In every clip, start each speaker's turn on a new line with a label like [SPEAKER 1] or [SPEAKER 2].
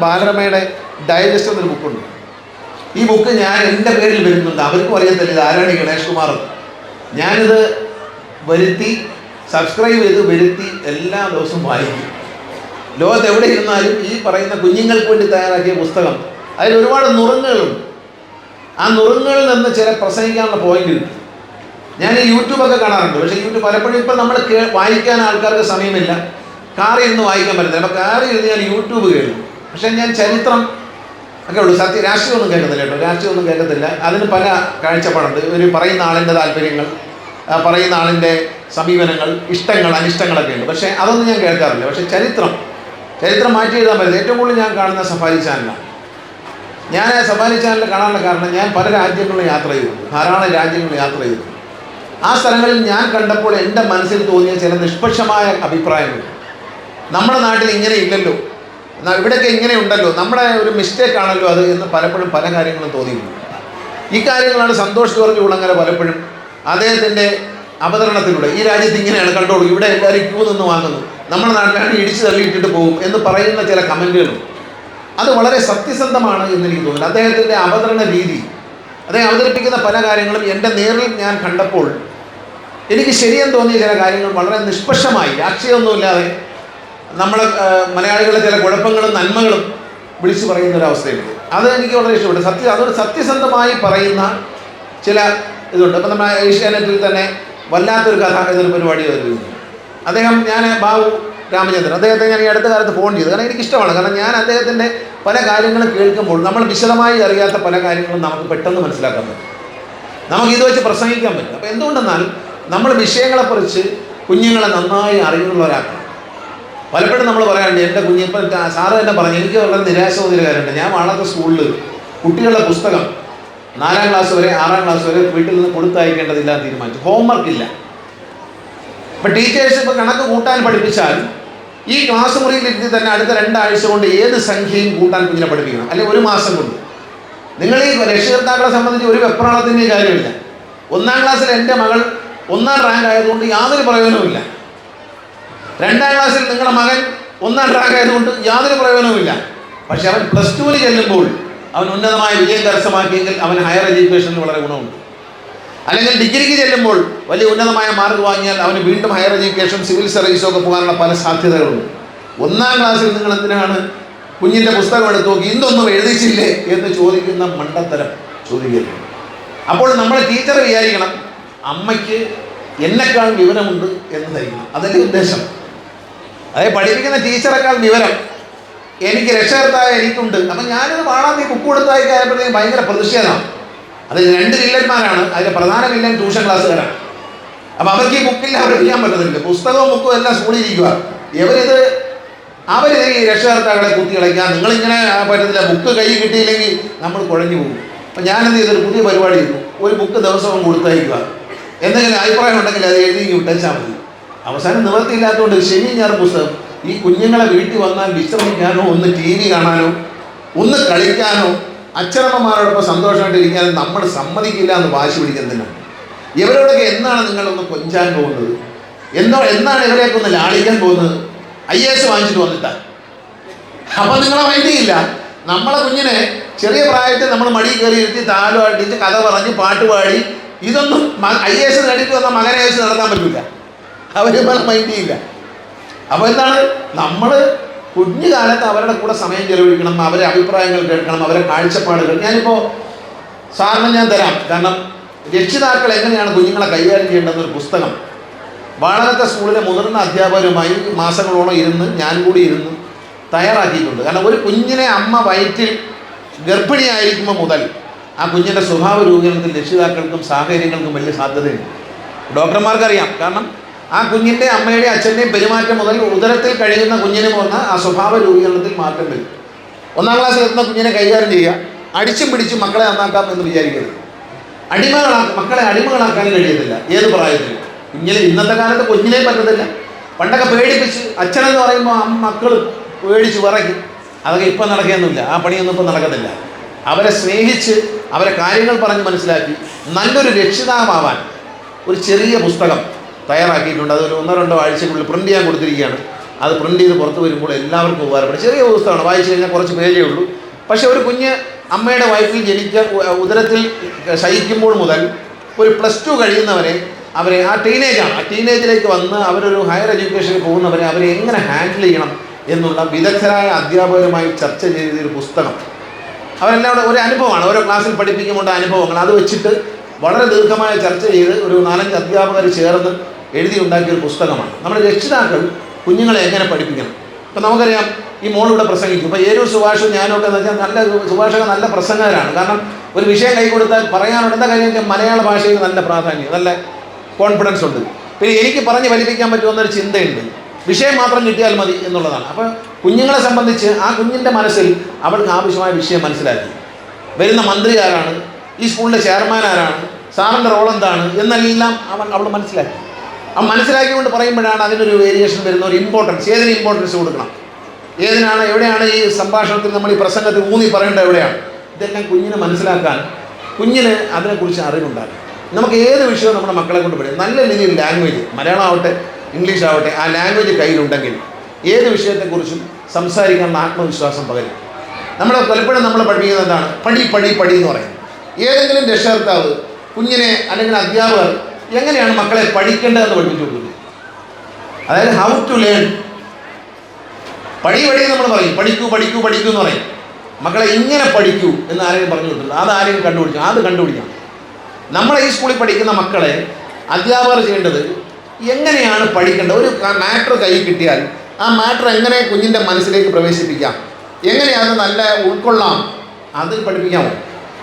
[SPEAKER 1] ബാലരമയുടെ digest എന്നൊരു ബുക്കുണ്ട്. ഈ book ഞാൻ എൻ്റെ പേരിൽ വരുന്നുണ്ട്. അവർക്കും അറിയത്തില്ല ഇത് ആരാണ് ഗണേഷ് കുമാർ. ഞാനിത് സബ്സ്ക്രൈബ് ചെയ്ത് വരുത്തി എല്ലാ ദിവസവും വായിക്കും. ലോകത്ത് എവിടെ ഇരുന്നാലും ഈ പറയുന്ന കുഞ്ഞുങ്ങൾക്ക് വേണ്ടി തയ്യാറാക്കിയ പുസ്തകം അതിൽ ഒരുപാട് നുറുങ്ങുകളുണ്ട്. ആ നുറുങ്ങുകളിൽ നിന്ന് ചില പ്രസംഗിക്കാനുള്ള പോയിന്റ് കിട്ടും. ഞാൻ ഈ യൂട്യൂബൊക്കെ കാണാറുണ്ട്. പക്ഷേ യൂട്യൂബ് പലപ്പോഴും ഇപ്പം നമ്മൾ വായിക്കാൻ ആൾക്കാർക്ക് സമയമില്ല, കാറിൽ ഇരുന്ന് വായിക്കാൻ പറ്റത്തില്ല. അപ്പോൾ കാറിൽ ഇരുന്ന് ഞാൻ യൂട്യൂബ് കേൾക്കും. പക്ഷേ ഞാൻ ചരിത്രം ഒക്കെ ഉള്ളൂ, രാഷ്ട്രീയമൊന്നും കേൾക്കത്തില്ല കേട്ടോ. രാഷ്ട്രീയമൊന്നും കേൾക്കത്തില്ല. അതിന് പല കാഴ്ചപ്പാടുണ്ട്. ഒരു പറയുന്ന ആളിൻ്റെ താല്പര്യങ്ങൾ, പറയുന്ന ആളിൻ്റെ സമീപനങ്ങൾ, ഇഷ്ടങ്ങൾ, അനിഷ്ടങ്ങളൊക്കെ ഉണ്ട്. പക്ഷേ അതൊന്നും ഞാൻ കേൾക്കാറില്ല. പക്ഷേ ചരിത്രം മാറ്റി എഴുതാൻ പറ്റില്ല. ഏറ്റവും കൂടുതൽ ഞാൻ കാണുന്ന സഫാരി ചാനലാണ്. ഞാൻ സഫാരി ചാനൽ കാണാനുള്ള കാരണം, ഞാൻ പല രാജ്യങ്ങളിലും യാത്ര ചെയ്തിട്ടുണ്ട്, ധാരാളം രാജ്യങ്ങളിൽ യാത്ര ചെയ്തിട്ടുണ്ട്. ആ സ്ഥലങ്ങളിൽ ഞാൻ കണ്ടപ്പോൾ എൻ്റെ മനസ്സിൽ തോന്നിയ ചില നിഷ്പക്ഷമായ അഭിപ്രായങ്ങൾ, നമ്മുടെ നാട്ടിൽ ഇങ്ങനെ ഇല്ലല്ലോ, ഇവിടെയൊക്കെ ഇങ്ങനെ ഉണ്ടല്ലോ, നമ്മുടെ ഒരു മിസ്റ്റേക്ക് ആണല്ലോ അത് എന്ന് പലപ്പോഴും പല കാര്യങ്ങളും തോന്നിയിട്ടുണ്ട്. ഈ കാര്യങ്ങളാണ് സന്തോഷ് ജോർജ് കുളങ്ങര പലപ്പോഴും അദ്ദേഹത്തിൻ്റെ അവതരണത്തിലൂടെ, ഈ രാജ്യത്ത് ഇങ്ങനെയാണ് കണ്ടോളൂ, ഇവിടെ എല്ലാവരും ക്യൂ നിന്ന് വാങ്ങുന്നു, നമ്മുടെ നാട്ടിലാണ് ഇടിച്ചു തള്ളിയിട്ടിട്ട് പോകും എന്ന് പറയുന്ന ചില കമൻറ്റുകളും അത് വളരെ സത്യസന്ധമാണ് എന്നെനിക്ക് തോന്നുന്നു. അദ്ദേഹത്തിൻ്റെ അവതരണ രീതി, അദ്ദേഹം അവതരിപ്പിക്കുന്ന പല കാര്യങ്ങളും എൻ്റെ നേരിൽ ഞാൻ കണ്ടപ്പോൾ എനിക്ക് ശരിയെന്ന് തോന്നിയ ചില കാര്യങ്ങൾ വളരെ നിഷ്പക്ഷമായി, രാഷ്ട്രീയമൊന്നുമില്ലാതെ നമ്മളെ മലയാളികളുടെ ചില കുഴപ്പങ്ങളും നന്മകളും വിളിച്ചു പറയുന്നൊരവസ്ഥയുണ്ട്. അത് എനിക്ക് വളരെ ഇഷ്ടപ്പെട്ടു. അതൊരു സത്യസന്ധമായി പറയുന്ന ചില ഇതുണ്ട്. അപ്പം നമ്മൾ ഏഷ്യാനെറ്റിൽ തന്നെ വല്ലാത്തൊരു കഥ എന്നൊരു പരിപാടി വരുന്നു. ഞാൻ ബാബു രാമചന്ദ്രൻ, അദ്ദേഹത്തെ ഞാൻ ഈ അടുത്ത കാലത്ത് ഫോൺ ചെയ്തു. കാരണം എനിക്കിഷ്ടമാണ്. കാരണം ഞാൻ അദ്ദേഹത്തിൻ്റെ പല കാര്യങ്ങളും കേൾക്കുമ്പോൾ നമ്മൾ വിശദമായി അറിയാത്ത പല കാര്യങ്ങളും നമുക്ക് പെട്ടെന്ന് മനസ്സിലാക്കാൻ പറ്റും, നമുക്ക് ഇത് വെച്ച് പ്രസംഗിക്കാൻ പറ്റും. അപ്പോൾ എന്തുകൊണ്ടെന്നാൽ നമ്മൾ വിഷയങ്ങളെക്കുറിച്ച് കുഞ്ഞുങ്ങളെ നന്നായി അറിയുന്നവരാക്കണം. പലപ്പോഴും നമ്മൾ പറയാറുണ്ട്, എൻ്റെ ഇപ്പം സാറ് തന്നെ പറഞ്ഞു, എനിക്ക് വളരെ നിരാശ തോന്നിയ കാര്യമുണ്ട്. ഞാൻ വളർന്ന സ്കൂളിൽ കുട്ടികളുടെ പുസ്തകം 4ാം ക്ലാസ് വരെ 6ാം ക്ലാസ് വരെ വീട്ടിൽ നിന്ന് കൊടുത്തയക്കേണ്ടതില്ല എന്ന് തീരുമാനിച്ചു. ഹോംവർക്കില്ല. ഇപ്പം ടീച്ചേഴ്സ് ഇപ്പോൾ കണക്ക് കൂട്ടാൻ പഠിപ്പിച്ചാൽ ഈ ക്ലാസ് മുറിയിലിരുത്തി തന്നെ അടുത്ത 2 ആഴ്ച കൊണ്ട് ഏത് സംഖ്യയും കൂട്ടാൻ കുഞ്ഞിനെ പഠിപ്പിക്കണം, അല്ലെങ്കിൽ 1 മാസം കൊണ്ട്. നിങ്ങൾ ഈ രക്ഷകർത്താക്കളെ സംബന്ധിച്ച് ഒരു വെപ്രാളത്തിൻ്റെ കാര്യമില്ല. 1ാം ക്ലാസ്സിൽ എൻ്റെ മകൾ 1ാം റാങ്ക് ആയതുകൊണ്ട് യാതൊരു പ്രയോജനവുമില്ല. 2ാം ക്ലാസ്സിൽ നിങ്ങളുടെ മകൻ 1ാം റാങ്ക് ആയതുകൊണ്ട് യാതൊരു പ്രയോജനവുമില്ല. പക്ഷെ അവൻ +2 ചെല്ലുമ്പോൾ അവൻ ഉന്നതമായ വിജയം കരസ്ഥമാക്കിയെങ്കിൽ അവന് ഹയർ എഡ്യൂക്കേഷനിൽ വളരെ ഗുണമുണ്ട്. അല്ലെങ്കിൽ ഡിഗ്രിക്ക് ചെല്ലുമ്പോൾ വലിയ ഉന്നതമായ മാർക്ക് വാങ്ങിയാൽ അവന് വീണ്ടും ഹയർ എഡ്യൂക്കേഷൻ, സിവിൽ സർവീസൊക്കെ പോകാനുള്ള പല സാധ്യതകളുണ്ട്. 1ാം ക്ലാസ്സിൽ നിങ്ങൾ എന്തിനാണ് കുഞ്ഞിൻ്റെ പുസ്തകം എടുത്ത് നോക്കി ഇന്നൊന്നും എഴുതിച്ചില്ലേ എന്ന് ചോദിക്കുന്ന മണ്ടത്തരം ചോദിക്കരുത്. അപ്പോൾ നമ്മൾ ടീച്ചർ വിചാരിക്കണം അമ്മയ്ക്ക് എന്നെക്കാൾ വിവരമുണ്ട് എന്ന് ധരിക്കണം. അതല്ലേ ഉദ്ദേശം. അതായത് പഠിപ്പിക്കുന്ന ടീച്ചറെക്കാൾ വിവരം എനിക്ക് രക്ഷകർത്തായ എനിക്കുണ്ട്. അപ്പം ഞാനത് പാടാൻ ഈ ബുക്ക് കൊടുത്തായപ്പോഴത്തേക്കും ഭയങ്കര പ്രതിഷേധമാണ്. അത് 2 വില്ലന്മാരാണ്. അതിൻ്റെ പ്രധാന വില്ലൻ ട്യൂഷൻ ക്ലാസ്സുകാരാണ്. അപ്പം അവർക്ക് ഈ ബുക്കിൽ പഠിപ്പിക്കാൻ പറ്റുന്നില്ല. പുസ്തകവും ബുക്കും എല്ലാം സ്കൂളിൽ ഇരിക്കുക. അവർ ഈ രക്ഷകർത്താക്കളെ കുത്തി കളിക്കാൻ, നിങ്ങളിങ്ങനെ പറ്റത്തില്ല, ബുക്ക് കൈ കിട്ടിയില്ലെങ്കിൽ നമ്മൾ കുഴഞ്ഞു പോകും. അപ്പം ഞാനെന്ത് ചെയ്തൊരു പുതിയ പരിപാടി ചെയ്തു. ഒരു ബുക്ക് ദിവസവും കൊടുത്തയക്കുക, എന്തെങ്കിലും അഭിപ്രായം ഉണ്ടെങ്കിൽ അത് എഴുതി വിട്ടേച്ചാൽ മതി. അവസാനം നിവൃത്തിയില്ലാത്തതുകൊണ്ട് ശനി ഞായർ പുസ്തകം. ഈ കുഞ്ഞുങ്ങളെ വീട്ടിൽ വന്നാൽ വിശ്രമിക്കാനോ, ഒന്ന് TV കാണാനോ, ഒന്ന് കളിക്കാനോ, അച്ഛനമ്മമാരോടൊപ്പം സന്തോഷമായിട്ടിരിക്കാനും നമ്മൾ സമ്മതിക്കില്ല എന്ന് വാശി പിടിക്കുന്നതിനാണ്. ഇവരോടൊക്കെ എന്നാണ് നിങ്ങളൊന്ന് കൊഞ്ചാൻ പോകുന്നത്? എന്നാണ് ഇവരെയൊക്കെ ഒന്ന് ലാളിക്കാൻ പോകുന്നത്? IAS വാങ്ങിച്ചിട്ട് വന്നിട്ടാ. അപ്പം നിങ്ങളെ മൈൻഡില്ല. നമ്മളെ കുഞ്ഞിനെ ചെറിയ പ്രായത്തിൽ നമ്മൾ മടി കയറി ഇരുത്തി താലോ അടിച്ച് കഥ പറഞ്ഞ് പാട്ട് പാടി ഇതൊന്നും IAS നേടിയിട്ട് വന്ന മകനെ വെച്ച് നടത്താൻ പറ്റില്ല. അവരെ മൈൻഡില്ല. അപ്പോൾ എന്താണ്, നമ്മൾ കുഞ്ഞുകാലത്ത് അവരുടെ കൂടെ സമയം ചെലവഴിക്കണം, അവരെ അഭിപ്രായങ്ങൾ കേൾക്കണം, അവരെ കാഴ്ചപ്പാടുകൾ. ഞാനിപ്പോൾ സാറിന് ഞാൻ തരാം. കാരണം രക്ഷിതാക്കൾ എങ്ങനെയാണ് കുഞ്ഞുങ്ങളെ കൈകാര്യം ചെയ്യേണ്ടതെന്നൊരു പുസ്തകം വാളകത്തെ സ്കൂളിലെ മുതിർന്ന അധ്യാപകരുമായി മാസങ്ങളോളം ഇരുന്ന് ഞാൻ കൂടി ഇരുന്ന് തയ്യാറാക്കിയിട്ടുണ്ട്. കാരണം ഒരു കുഞ്ഞിനെ അമ്മ വയറ്റിൽ ഗർഭിണിയായിരിക്കുമ്പോൾ മുതൽ ആ കുഞ്ഞിൻ്റെ സ്വഭാവ രൂപീകരണത്തിൽ രക്ഷിതാക്കൾക്കും സാഹചര്യങ്ങൾക്കും വലിയ സാധ്യതയുണ്ട്. ഡോക്ടർമാർക്കറിയാം. കാരണം ആ കുഞ്ഞിൻ്റെ അമ്മയുടെയും അച്ഛൻ്റെയും പെരുമാറ്റം മുതൽ ഉദരത്തിൽ കഴിയുന്ന കുഞ്ഞിന് പോകുന്ന ആ സ്വഭാവ രൂപീകരണത്തിൽ മാറ്റം വരും. 1ാം ക്ലാസ്സിൽ എത്തുന്ന കുഞ്ഞിനെ കൈകാര്യം ചെയ്യുക, അടിച്ചും പിടിച്ചും മക്കളെ നന്നാക്കാം എന്ന് വിചാരിക്കരുത്. മക്കളെ അടിമകളാക്കാൻ കഴിയത്തില്ല ഏത് പ്രായത്തിലും. ഇന്നത്തെ കാലത്ത് കുഞ്ഞിനെ പറ്റത്തില്ല. പണ്ടൊക്കെ പേടിപ്പിച്ച് അച്ഛനെന്ന് പറയുമ്പോൾ മക്കൾ പേടിച്ച് വിറയ്ക്കും. അതൊക്കെ ഇപ്പം നടക്കുകയൊന്നുമില്ല. ആ പണിയൊന്നും ഇപ്പം നടക്കത്തില്ല. അവരെ സ്നേഹിച്ച് അവരെ കാര്യങ്ങൾ പറഞ്ഞ് മനസ്സിലാക്കി നല്ലൊരു രക്ഷിതാവാൻ ഒരു ചെറിയ പുസ്തകം തയ്യാറാക്കിയിട്ടുണ്ട്. അതൊരു 1-2 ആഴ്ചക്കുള്ളിൽ പ്രിൻ്റ് ചെയ്യാൻ കൊടുത്തിരിക്കുകയാണ്. അത് പ്രിൻ്റ് ചെയ്ത് പുറത്ത് വരുമ്പോൾ എല്ലാവർക്കും ഉപകാരപ്പെടും. ചെറിയ പുസ്തകമാണ്, വായിച്ചു കഴിഞ്ഞാൽ കുറച്ച് പേജേ ഉള്ളൂ. പക്ഷേ ഒരു കുഞ്ഞ് അമ്മയുടെ വയറ്റിൽ ഉദരത്തിൽ ശയിക്കുമ്പോൾ മുതൽ ഒരു +2 കഴിയുന്നവരെ അവരെ ആ ടീനേജിലേക്ക് വന്ന് അവരൊരു ഹയർ എഡ്യൂക്കേഷനിൽ പോകുന്നവരെ അവരെ എങ്ങനെ ഹാൻഡിൽ ചെയ്യണം എന്നുള്ള വിദഗ്ധരായ അധ്യാപകരുമായി ചർച്ച ചെയ്തൊരു പുസ്തകം. അവരെല്ലാം കൂടെ ഒരു അനുഭവമാണ്, ഓരോ ക്ലാസ്സിൽ പഠിപ്പിക്കുമ്പോൾ അനുഭവങ്ങൾ അത് വെച്ചിട്ട് വളരെ ദീർഘമായ ചർച്ച ചെയ്ത് ഒരു 4-5 അധ്യാപകർ ചേർന്ന് എഴുതി ഉണ്ടാക്കിയൊരു പുസ്തകമാണ്. നമ്മുടെ രക്ഷിതാക്കൾ കുഞ്ഞുങ്ങളെ എങ്ങനെ പഠിപ്പിക്കണം. ഇപ്പം നമുക്കറിയാം, ഈ മോളിവിടെ പ്രസംഗിക്കും. ഇപ്പോൾ ഏരു സുഭാഷ് ഞാനൊക്കെ എന്ന് വെച്ചാൽ സുഭാഷൊക്കെ നല്ല പ്രസംഗകരാണ്. കാരണം ഒരു വിഷയം കൈ കൊടുത്താൽ പറയാനുള്ള എന്താ കാര്യം വെച്ചാൽ മലയാള ഭാഷയിൽ നല്ല പ്രാധാന്യം, നല്ല കോൺഫിഡൻസ് ഉണ്ട്. പിന്നെ എനിക്ക് പറഞ്ഞ് ഫലിപ്പിക്കാൻ പറ്റുമെന്നൊരു ചിന്തയുണ്ട്. വിഷയം മാത്രം കിട്ടിയാൽ മതി എന്നുള്ളതാണ്. അപ്പോൾ കുഞ്ഞുങ്ങളെ സംബന്ധിച്ച് ആ കുഞ്ഞിൻ്റെ മനസ്സിൽ അവൾക്ക് ആവശ്യമായ വിഷയം മനസ്സിലാക്കി, വരുന്ന മന്ത്രി ആരാണ്, ഈ സ്കൂളിലെ ചെയർമാൻ ആരാണ്, സാറിൻ്റെ റോൾ എന്താണ് എന്നെല്ലാം അവൾ മനസ്സിലാക്കി. ആ മനസ്സിലാക്കിക്കൊണ്ട് പറയുമ്പോഴാണ് അതിനൊരു വേരിയേഷൻ വരുന്ന ഒരു ഇമ്പോർട്ടൻസ്. ഏതിന് ഇമ്പോർട്ടൻസ് കൊടുക്കണം, ഏതിനാണ്, എവിടെയാണ് ഈ സംഭാഷണത്തിൽ നമ്മൾ ഈ പ്രസംഗത്തിൽ ഊന്നി പറയേണ്ടത് എവിടെയാണ്, ഇതെല്ലാം കുഞ്ഞിനെ മനസ്സിലാക്കാൻ, കുഞ്ഞിന് അതിനെക്കുറിച്ച് അറിവുണ്ടാകും. നമുക്ക് ഏത് വിഷയവും നമ്മുടെ മക്കളെ കൊണ്ട് പഠിക്കും. നല്ല രീതിയിൽ ലാംഗ്വേജ്, മലയാളം ആവട്ടെ ഇംഗ്ലീഷ് ആവട്ടെ, ആ ലാംഗ്വേജ് കയ്യിലുണ്ടെങ്കിൽ ഏത് വിഷയത്തെക്കുറിച്ചും സംസാരിക്കാനുള്ള ആത്മവിശ്വാസം പകരും. പലപ്പോഴും നമ്മൾ പഠിപ്പിക്കുന്നത് എന്താണ്, പടി എന്ന് പറയും. ഏതെങ്കിലും രക്ഷകർത്താവ് കുഞ്ഞിനെ അല്ലെങ്കിൽ അധ്യാപകർ എങ്ങനെയാണ് മക്കളെ പഠിക്കേണ്ടതെന്ന് പഠിപ്പിച്ചു കൊടുക്കുന്നത്. അതായത് ഹൗ ടു ലേൺ. പടി നമ്മൾ പറയും, പഠിക്കൂ എന്ന് പറയും. മക്കളെ ഇങ്ങനെ പഠിക്കൂ എന്ന് ആരെങ്കിലും പറഞ്ഞു കൊടുത്തില്ല, അത് ആരെങ്കിലും കണ്ടുപിടിക്കണം. നമ്മളെ ഈ സ്കൂളിൽ പഠിക്കുന്ന മക്കളെ അധ്യാപകർ ചെയ്യേണ്ടത് എങ്ങനെയാണ് പഠിക്കേണ്ടത്. ഒരു മാറ്റർ കയ്യിൽ കിട്ടിയാൽ ആ മാറ്റർ എങ്ങനെ കുഞ്ഞിൻ്റെ മനസ്സിലേക്ക് പ്രവേശിപ്പിക്കാം, എങ്ങനെയാണ് നല്ല ഉൾക്കൊള്ളാം, അത് പഠിപ്പിക്കാമോ.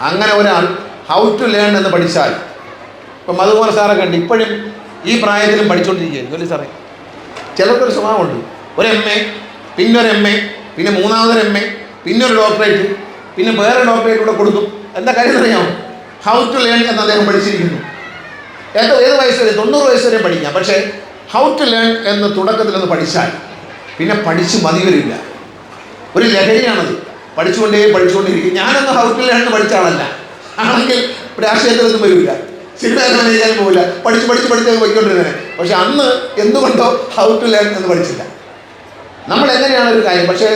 [SPEAKER 1] അങ്ങനെ ഒരാൾ ഹൗ ടു ലേൺ എന്ന് പഠിച്ചാൽ, ഇപ്പം മധുകുമാർ സാറൊക്കെ ഉണ്ട്, ഇപ്പോഴും ഈ പ്രായത്തിലും പഠിച്ചുകൊണ്ടിരിക്കുകയായിരുന്നു. അല്ലേ സാറേ? ചിലർക്കൊരു സ്വഭാവമുണ്ട്, ഒരു MA, പിന്നൊരു MA, പിന്നെ മൂന്നാമതൊരു MA, പിന്നൊരു ഡോക്ടറേറ്റ്, പിന്നെ വേറെ ഡോക്ടറേറ്റ് കൂടെ കൊടുക്കും. എന്താ കാര്യം അറിയാമോ? ഹൗ ടു ലേൺ എന്ന് അദ്ദേഹം പഠിച്ചിരിക്കുന്നു. ഏത് വയസ്സ് വരെ, 90 വയസ്സ് വരെ പഠിക്കാം. പക്ഷേ ഹൗ ടു ലേൺ എന്ന് തുടക്കത്തിലൊന്ന് പഠിച്ചാൽ പിന്നെ പഠിച്ച് മതി വരില്ല. ഒരു ലഹരിയാണത്, പഠിച്ചുകൊണ്ടേയിരിക്കും. ഞാനൊന്നും ഹൗ ടു ലേൺ എന്ന് പഠിച്ച ആളല്ല, ആണെങ്കിൽ രാഷ്ട്രീയത്തിലൊന്നും വരില്ല, സിനിമയൊന്നും ചെയ്യാൻ പോകില്ല, പഠിച്ച് പോയിക്കൊണ്ടിരുന്നത്. പക്ഷെ അന്ന് എന്തുകൊണ്ടോ ഹൗ ടു ലേൺ എന്ന് പഠിച്ചില്ല. നമ്മൾ എങ്ങനെയാണ് ഒരു കാര്യം, പക്ഷേ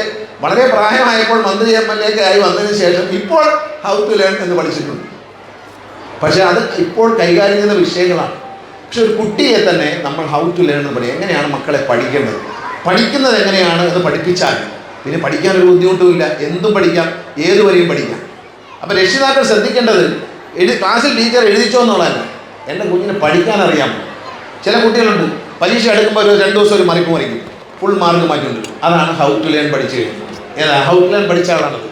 [SPEAKER 1] വളരെ പ്രായമായപ്പോൾ മന്ത്രി MLA ഒക്കെ ആയി വന്നതിന് ശേഷം ഇപ്പോൾ ഹൗ ടു ലേൺ എന്ന് പഠിച്ചിട്ടുണ്ട്. പക്ഷേ അത് ഇപ്പോൾ കൈകാര്യം ചെയ്യുന്ന വിഷയങ്ങളാണ്. പക്ഷെ ഒരു കുട്ടിയെ തന്നെ നമ്മൾ ഹൗ ടു ലേൺ എന്ന് പറയും. എങ്ങനെയാണ് മക്കളെ പഠിക്കുന്നത് എങ്ങനെയാണ് എന്ന് പഠിപ്പിച്ചാൽ പിന്നെ പഠിക്കാനൊരു ബുദ്ധിമുട്ടുമില്ല, എന്തും പഠിക്കാം, ഏതുവരെയും പഠിക്കാം. അപ്പോൾ രക്ഷിതാക്കൾ ശ്രദ്ധിക്കേണ്ടത് ക്ലാസ്സിൽ ടീച്ചർ എഴുതിച്ചോ എന്നുള്ളതല്ല, എൻ്റെ കുഞ്ഞിന് പഠിക്കാനറിയാം. ചില കുട്ടികളുണ്ട്, പരീക്ഷ എടുക്കുമ്പോൾ ഒരു 2 ദിവസം ഒരു മറിക്കും, ഫുൾ മാർക്ക് മാറ്റിട്ടുണ്ട്. അതാണ് ഹൗ ടു ലേൺ പഠിച്ചു കഴിഞ്ഞു. ഹൗ ടു ലേൺ പഠിച്ച ആളാണത്.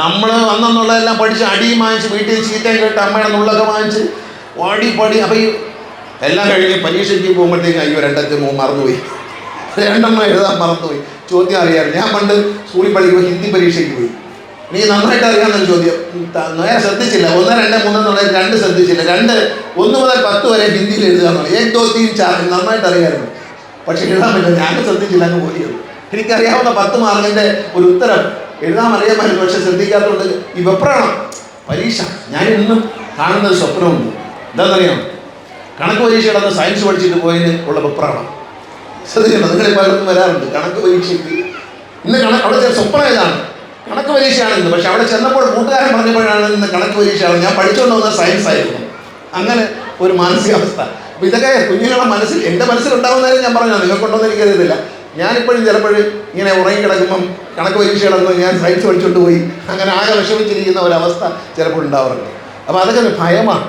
[SPEAKER 1] നമ്മൾ അന്നെന്നുള്ളതെല്ലാം പഠിച്ച് അടിയും വാങ്ങിച്ച് വീട്ടിൽ ചീത്തയും കേട്ട് അമ്മയുടെ നുള്ളൊക്കെ വാങ്ങിച്ച് പടി. അപ്പോൾ ഈ എല്ലാം കഴിഞ്ഞ് പരീക്ഷയ്ക്ക് പോകുമ്പോഴത്തേക്കും അയ്യോ 2 മറന്നുപോയി, 2 എഴുതാൻ മറന്നുപോയി. ചോദ്യം അറിയാറ്. ഞാൻ പണ്ട് സ്കൂളിൽ പഠിക്കുമ്പോൾ ഹിന്ദി പരീക്ഷയ്ക്ക് പോയി. എനിക്ക് നന്നായിട്ട് അറിയാവുന്നൊരു ചോദ്യം, നേരെ ശ്രദ്ധിച്ചില്ല. 1, 2, 3 എന്നുള്ളത് 2 ശ്രദ്ധിച്ചില്ല. 1 മുതൽ 10 വരെ ഹിന്ദിയിൽ എഴുതുക എന്നുള്ളത് 1, 2, 3, 4 നന്നായിട്ട് അറിയാമായിരുന്നു. പക്ഷെ എഴുതാൻ പറ്റില്ല, ഞാൻ ശ്രദ്ധിച്ചില്ല, അങ്ങ് പോയത്. എനിക്കറിയാവുന്ന 10 മാർക്കിൻ്റെ ഒരു ഉത്തരം എഴുതാൻ അറിയാമായിരുന്നു, പക്ഷെ ശ്രദ്ധിക്കാത്തതുകൊണ്ട് ഈ വെപ്രാണം പരീക്ഷ. ഞാൻ ഇന്നും കാണുന്നൊരു സ്വപ്നമുണ്ട്. എന്താണെന്നറിയാം, കണക്ക് പരീക്ഷയുടെ സയൻസ് പഠിച്ചിട്ട് പോയതിന് ഉള്ള വെപ്രാണം. ശ്രദ്ധിക്കണം, നിങ്ങളിൽ പലർക്കും വരാറുണ്ട് കണക്ക് പരീക്ഷയ്ക്ക്. ഇന്ന് അവിടെ സ്വപ്നം ഇതാണ്, കണക്ക് പരീക്ഷയാണെന്ന്. പക്ഷെ അവിടെ ചെന്നപ്പോൾ കൂട്ടുകാരൻ പറഞ്ഞപ്പോഴാണ് ഇന്ന് കണക്ക് പരീക്ഷയാണ്, ഞാൻ പഠിച്ചുകൊണ്ട് വന്ന സയൻസ് ആയിരുന്നു. അങ്ങനെ ഒരു മാനസികാവസ്ഥ. അപ്പോൾ ഇതൊക്കെ കുഞ്ഞുങ്ങളുടെ മനസ്സിൽ, എൻ്റെ മനസ്സിലുണ്ടാകുന്നതായാലും ഞാൻ പറഞ്ഞാൽ നിങ്ങൾക്കുണ്ടോയെന്ന് എനിക്കറിയത്തില്ല. ഞാനിപ്പോഴും ചിലപ്പോഴും ഇങ്ങനെ ഉറങ്ങിക്കിടക്കുമ്പം കണക്ക് പരീക്ഷകളൊന്നും ഞാൻ സയൻസ് പഠിച്ചുകൊണ്ട് പോയി അങ്ങനെ ആകെ വിഷമിച്ചിരിക്കുന്ന ഒരവസ്ഥ ചിലപ്പോൾ ഉണ്ടാവാറുണ്ട്. അപ്പോൾ അതൊക്കെ ഭയമാണ്,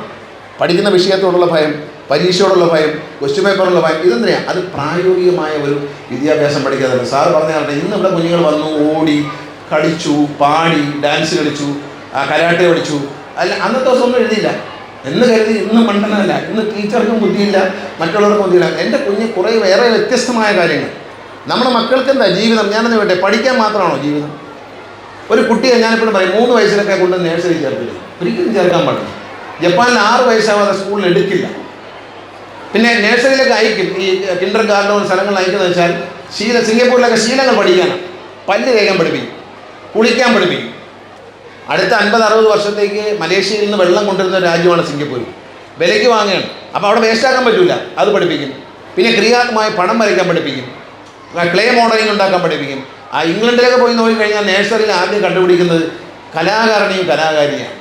[SPEAKER 1] പഠിക്കുന്ന വിഷയത്തോടുള്ള ഭയം, പരീക്ഷയോടുള്ള ഭയം, ക്വസ്റ്റ്യൻ പേപ്പറുള്ള ഭയം. ഇതെന്തിനാണ്? അത് പ്രായോഗികമായ ഒരു വിദ്യാഭ്യാസം പഠിക്കാതെ. സാറ് പറഞ്ഞാൽ ഇന്ന് ഇവിടെ കുഞ്ഞുങ്ങൾ വന്നു, ഓടി കളിച്ചു, പാടി, ഡാൻസ് കളിച്ചു, കരാട്ടെ പഠിച്ചു. അല്ല, അന്നത്തെ ദിവസം ഒന്നും എഴുതിയില്ല എന്ന് കരുതി ഇന്ന് മണ്ടനല്ല, ഇന്ന് ടീച്ചർക്കും ബുദ്ധിയില്ല, മറ്റുള്ളവർക്കും ബുദ്ധിയില്ല. എൻ്റെ കുഞ്ഞ് കുറേ വേറെ വ്യത്യസ്തമായ കാര്യങ്ങൾ. നമ്മുടെ മക്കൾക്ക് എന്താ ജീവിതം? ഞാനെന്ന് വേണ്ടേ, പഠിക്കാൻ മാത്രമാണോ ജീവിതം? ഒരു കുട്ടിയെ ഞാനിപ്പോഴും പറയും 3 വയസ്സിലൊക്കെ കൊണ്ട് നേഴ്സറി ചേർത്തില്ല, ഒരിക്കലും ചേർക്കാൻ പാടില്ല. ജപ്പാനിൽ 6 വയസ്സാവാതെ സ്കൂളിൽ എടുക്കില്ല. പിന്നെ നേഴ്സറിയിലൊക്കെ അയക്കും, ഈ കിൻഡർ ഗാർഡൻ സ്ഥലങ്ങളിൽ അയക്കുന്നത് വെച്ചാൽ സിംഗപ്പൂരിലൊക്കെ ശീലങ്ങൾ പഠിക്കാനാണ്. പല്ല് തേക്കാൻ പഠിപ്പിക്കും, കുളിക്കാൻ പഠിപ്പിക്കും. അടുത്ത 50-60 വർഷത്തേക്ക് മലേഷ്യയിൽ നിന്ന് വെള്ളം കൊണ്ടുവരുന്ന രാജ്യമാണ് സിംഗപ്പൂർ. വിലയ്ക്ക് വാങ്ങുകയാണ്. അപ്പോൾ അവിടെ വേസ്റ്റാക്കാൻ പറ്റില്ല, അത് പഠിപ്പിക്കും. പിന്നെ ക്രിയാത്മകമായി പണം വരയ്ക്കാൻ പഠിപ്പിക്കും. ക്ലേ മോഡലിംഗ് ഉണ്ടാക്കാൻ പഠിപ്പിക്കും. ആ ഇംഗ്ലണ്ടിലൊക്കെ പോയി നോക്കിക്കഴിഞ്ഞാൽ നേഴ്സറിയിൽ ആദ്യം കണ്ടുപിടിക്കുന്നത് കലാകാരനെയും കലാകാരിയാണ്.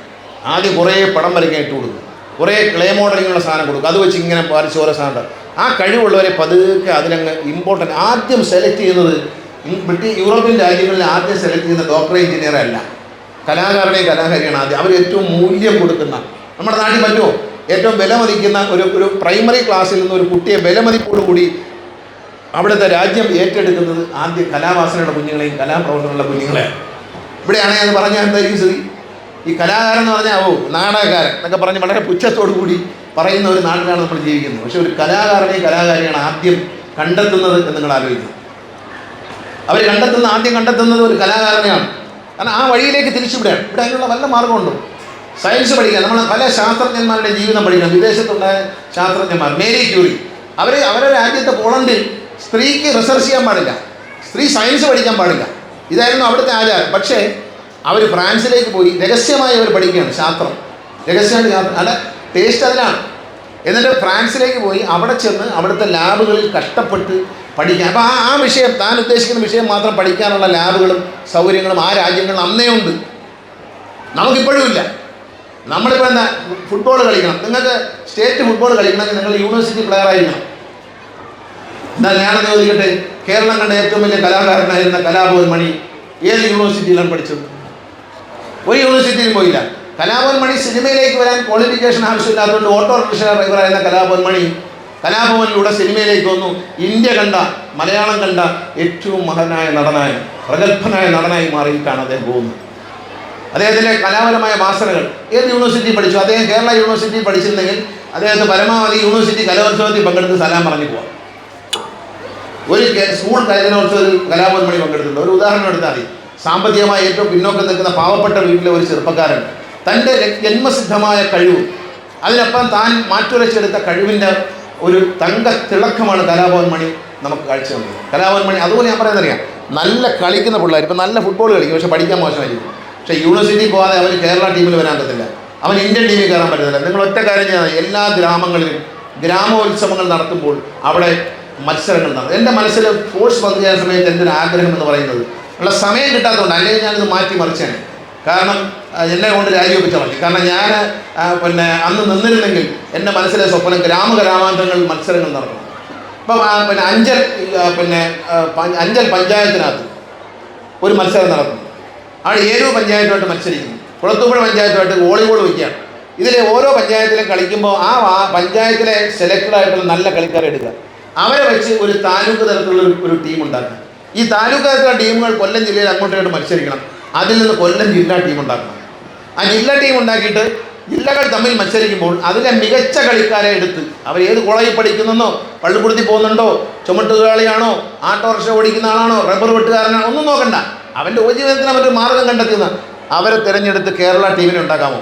[SPEAKER 1] ആദ്യം കുറേ പടം വരയ്ക്കാൻ ഇട്ട് കൊടുക്കും, കുറേ ക്ലേ മോഡലിങ്ങുള്ള സാധനം കൊടുക്കും, അത് വെച്ച് ഇങ്ങനെ വരച്ച് ഓരോ സാധനം. ആ കഴിവുള്ളവരെ പതുക്കെ അതിലങ്ങ് ഇമ്പോർട്ടൻ്റ് ആദ്യം സെലക്ട് ചെയ്യുന്നത് യൂറോപ്യൻ രാജ്യങ്ങളിൽ ആദ്യം സെലക്ട് ചെയ്യുന്ന ഡോക്ടർ എഞ്ചിനീയർ അല്ല, കലാകാരനെയും കലാകാരിയാണ് ആദ്യം. അവർ ഏറ്റവും മൂല്യം കൊടുക്കുന്ന, നമ്മുടെ നാട്ടിൽ പറ്റുമോ, ഏറ്റവും വിലമതിക്കുന്ന ഒരു പ്രൈമറി ക്ലാസ്സിൽ നിന്ന് ഒരു കുട്ടിയെ വിലമതിപ്പോടുകൂടി അവിടുത്തെ രാജ്യം ഏറ്റെടുക്കുന്നത് ആദ്യം കലാവാസനയുടെ കുഞ്ഞുങ്ങളെയും കലാപ്രവർത്തനമുള്ള കുഞ്ഞുങ്ങളെയാണ്. ഇവിടെയാണെങ്കിൽ അത് പറഞ്ഞാൽ എന്തായിരിക്കും സ്ഥിതി? ഈ കലാകാരൻ എന്ന് പറഞ്ഞാൽ നാടകക്കാരൻ എന്നൊക്കെ പറഞ്ഞ് വളരെ പുച്ഛത്തോടു കൂടി പറയുന്ന ഒരു നാട്ടിലാണ് നമ്മൾ ജീവിക്കുന്നത്. പക്ഷെ ഒരു കലാകാരനെയും കലാകാരിയാണ് ആദ്യം കണ്ടെത്തുന്നത് എന്ന് നിങ്ങൾ ആലോചിക്കുന്നു. അവർ ആദ്യം കണ്ടെത്തുന്നത് ഒരു കലാകാരനെയാണ്. കാരണം ആ വഴിയിലേക്ക് തിരിച്ചുവിടുകയാണ്. ഇവിടെ അതിനുള്ള വല്ല മാർഗമുണ്ടോ? സയൻസ് പഠിക്കാൻ നമ്മൾ പല ശാസ്ത്രജ്ഞന്മാരുടെ ജീവിതം പഠിക്കണം. വിദേശത്തുണ്ടായ ശാസ്ത്രജ്ഞന്മാർ, മേരി ക്യൂറി, അവരുടെ രാജ്യത്തെ പോളണ്ടിൽ സ്ത്രീക്ക് റിസർച്ച് ചെയ്യാൻ പാടില്ല, സ്ത്രീ സയൻസ് പഠിക്കാൻ പാടില്ല, ഇതായിരുന്നു അവിടുത്തെ ആചാരം. പക്ഷേ അവർ ഫ്രാൻസിലേക്ക് പോയി രഹസ്യമായി അവർ പഠിക്കുകയാണ് ശാസ്ത്രം, രഹസ്യമായിട്ട് ശാസ്ത്രം, അല്ല ടേസ്റ്റ് അതിലാണ്. എന്നിട്ട് ഫ്രാൻസിലേക്ക് പോയി അവിടെ ചെന്ന് അവിടുത്തെ ലാബുകളിൽ കഷ്ടപ്പെട്ട് പഠിക്കാൻ. അപ്പോൾ ആ വിഷയം, താൻ ഉദ്ദേശിക്കുന്ന വിഷയം മാത്രം പഠിക്കാനുള്ള ലാബുകളും സൗകര്യങ്ങളും ആ രാജ്യങ്ങളിൽ അന്നേ ഉണ്ട്, നമുക്കിപ്പോഴും ഇല്ല. നമ്മളിപ്പോൾ എന്താ, ഫുട്ബോൾ കളിക്കണം, നിങ്ങൾക്ക് സ്റ്റേറ്റ് ഫുട്ബോൾ കളിക്കണമെങ്കിൽ നിങ്ങൾ യൂണിവേഴ്സിറ്റി പ്ലെയർ ആയിരിക്കണം. എന്നാൽ ഞാനെന്ന് ചോദിക്കട്ടെ, കേരളം കണ്ട ഏറ്റവും വലിയ കലാകാരനായിരുന്ന കലാഭവൻ മണി ഏത് യൂണിവേഴ്സിറ്റിയിലാണ് പഠിച്ചത്? ഒരു യൂണിവേഴ്സിറ്റിയിലും പോയില്ല. കലാഭവൻ മണി സിനിമയിലേക്ക് വരാൻ ക്വാളിഫിക്കേഷൻ ആവശ്യമില്ലാത്തതുകൊണ്ട് ഓട്ടോറിക്ഷ ഡ്രൈവറായിരുന്ന കലാഭവൻ മണി കലാഭവനിലൂടെ സിനിമയിലേക്ക് വന്നു. ഇന്ത്യ കണ്ട, മലയാളം കണ്ട ഏറ്റവും മഹാനായ നടനായ, പ്രഗത്ഭനായ നടനായി മാറിയിട്ടാണ് അദ്ദേഹം പോകുന്നത്. അദ്ദേഹത്തിൻ്റെ കലാപരമായ വാസനകൾ ഏത് യൂണിവേഴ്സിറ്റി പഠിച്ചു? അദ്ദേഹം കേരള യൂണിവേഴ്സിറ്റി പഠിച്ചിരുന്നെങ്കിൽ അദ്ദേഹത്തെ പരമാവധി യൂണിവേഴ്സിറ്റി കലോത്സവത്തിൽ പങ്കെടുത്ത് സലാം പറഞ്ഞു പോവാം. ഒരു സ്കൂൾ കലോത്സവത്തിൽ കലാഭവൻ മണി പങ്കെടുത്തിട്ടുണ്ട്. ഒരു ഉദാഹരണം എടുത്താൽ മതി. സാമ്പത്തികമായി ഏറ്റവും പിന്നോക്കം നിൽക്കുന്ന പാവപ്പെട്ട വീട്ടിലെ ഒരു ചെറുപ്പക്കാരൻ തൻ്റെ ജന്മസിദ്ധമായ കഴിവ്, അതിനൊപ്പം താൻ മാറ്റുരച്ചെടുത്ത കഴിവിൻ്റെ ഒരു തങ്ക തിളക്കമാണ് കലാഭവൻ മണി നമുക്ക് കാഴ്ച തന്നത്. കലാഭവൻ മണി അതുപോലെ ഞാൻ പറയുന്നറിയാം, നല്ല കളിക്കുന്ന പിള്ളേർ, ഇപ്പം നല്ല ഫുട്ബോൾ കളിക്കും, പക്ഷെ പഠിക്കാൻ മോശമായിരിക്കും. പക്ഷേ യൂണിവേഴ്സിറ്റി പോകാതെ അവന് കേരള ടീമിൽ വരാൻ പറ്റില്ല, അവൻ ഇന്ത്യൻ ടീമിൽ കയറാൻ പറ്റത്തില്ല. നിങ്ങൾ ഒറ്റ കാര്യം ചെയ്താൽ എല്ലാ ഗ്രാമങ്ങളിലും ഗ്രാമോത്സവങ്ങൾ നടത്തുമ്പോൾ അവിടെ മത്സരങ്ങൾ നടത്തും. എൻ്റെ മനസ്സിൽ സ്പോർട്സ് പങ്കു ചെയ്യുന്ന സമയത്ത് എൻ്റെ ഒരു ആഗ്രഹം എന്ന് പറയുന്നത്, ഉള്ള സമയം കിട്ടാത്തതുകൊണ്ട്, അല്ലെങ്കിൽ ഞാനിത് മാറ്റി മറിച്ചാണ്. കാരണം എന്നെ കൊണ്ട് രാജിവെപ്പിച്ച മതി. കാരണം ഞാൻ അന്ന് നിന്നിരുന്നെങ്കിൽ എൻ്റെ മനസ്സിലെ സ്വപ്നം ഗ്രാമാന്തരങ്ങളിൽ മത്സരങ്ങൾ നടക്കണം. ഇപ്പം അഞ്ചൽ പഞ്ചായത്തിനകത്ത് ഒരു മത്സരം നടക്കുന്നു. അവിടെ ഏരൂർ പഞ്ചായത്തുമായിട്ട് മത്സരിക്കുന്നു, കുളത്തൂപ്പുഴ പഞ്ചായത്തുമായിട്ട് വോളിബോൾ വയ്ക്കുകയാണ്. ഇതിലെ ഓരോ പഞ്ചായത്തിലും കളിക്കുമ്പോൾ ആ പഞ്ചായത്തിലെ സെലക്റ്റഡ് ആയിട്ടുള്ള നല്ല കളിക്കാരെ എടുക്കുക, അവരെ വെച്ച് ഒരു താലൂക്ക് തലത്തിലുള്ള ഒരു ടീം ഉണ്ടാക്കുക. ഈ താലൂക്ക് തലത്തിലുള്ള ടീമുകൾ കൊല്ലം ജില്ലയിൽ അങ്ങോട്ടായിട്ട് മത്സരിക്കണം. അതിൽ നിന്ന് കൊല്ലം ജില്ലാ ടീം ഉണ്ടാക്കണം. ആ ജില്ലാ ടീം ഉണ്ടാക്കിയിട്ട് ജില്ലകൾ തമ്മിൽ മത്സരിക്കുമ്പോൾ അതിലെ മികച്ച കളിക്കാരെ എടുത്ത്, അവർ ഏത് കോളേജിൽ പഠിക്കുന്നെന്നോ, പള്ളിക്കുടുത്തി പോകുന്നുണ്ടോ, ചുമട്ടുതൊഴിലാളിയാണോ, ഓട്ടോറിക്ഷ ഓടിക്കുന്ന ആളാണോ, റബ്ബർ വെട്ടുകാരനാണോ, ഒന്നും നോക്കണ്ട, അവൻ്റെ ഉപജീവനത്തിന് അവൻ്റെ മാർഗം കണ്ടെത്തുന്ന അവരെ തിരഞ്ഞെടുത്ത് കേരള ടീമിനെ ഉണ്ടാക്കാമോ?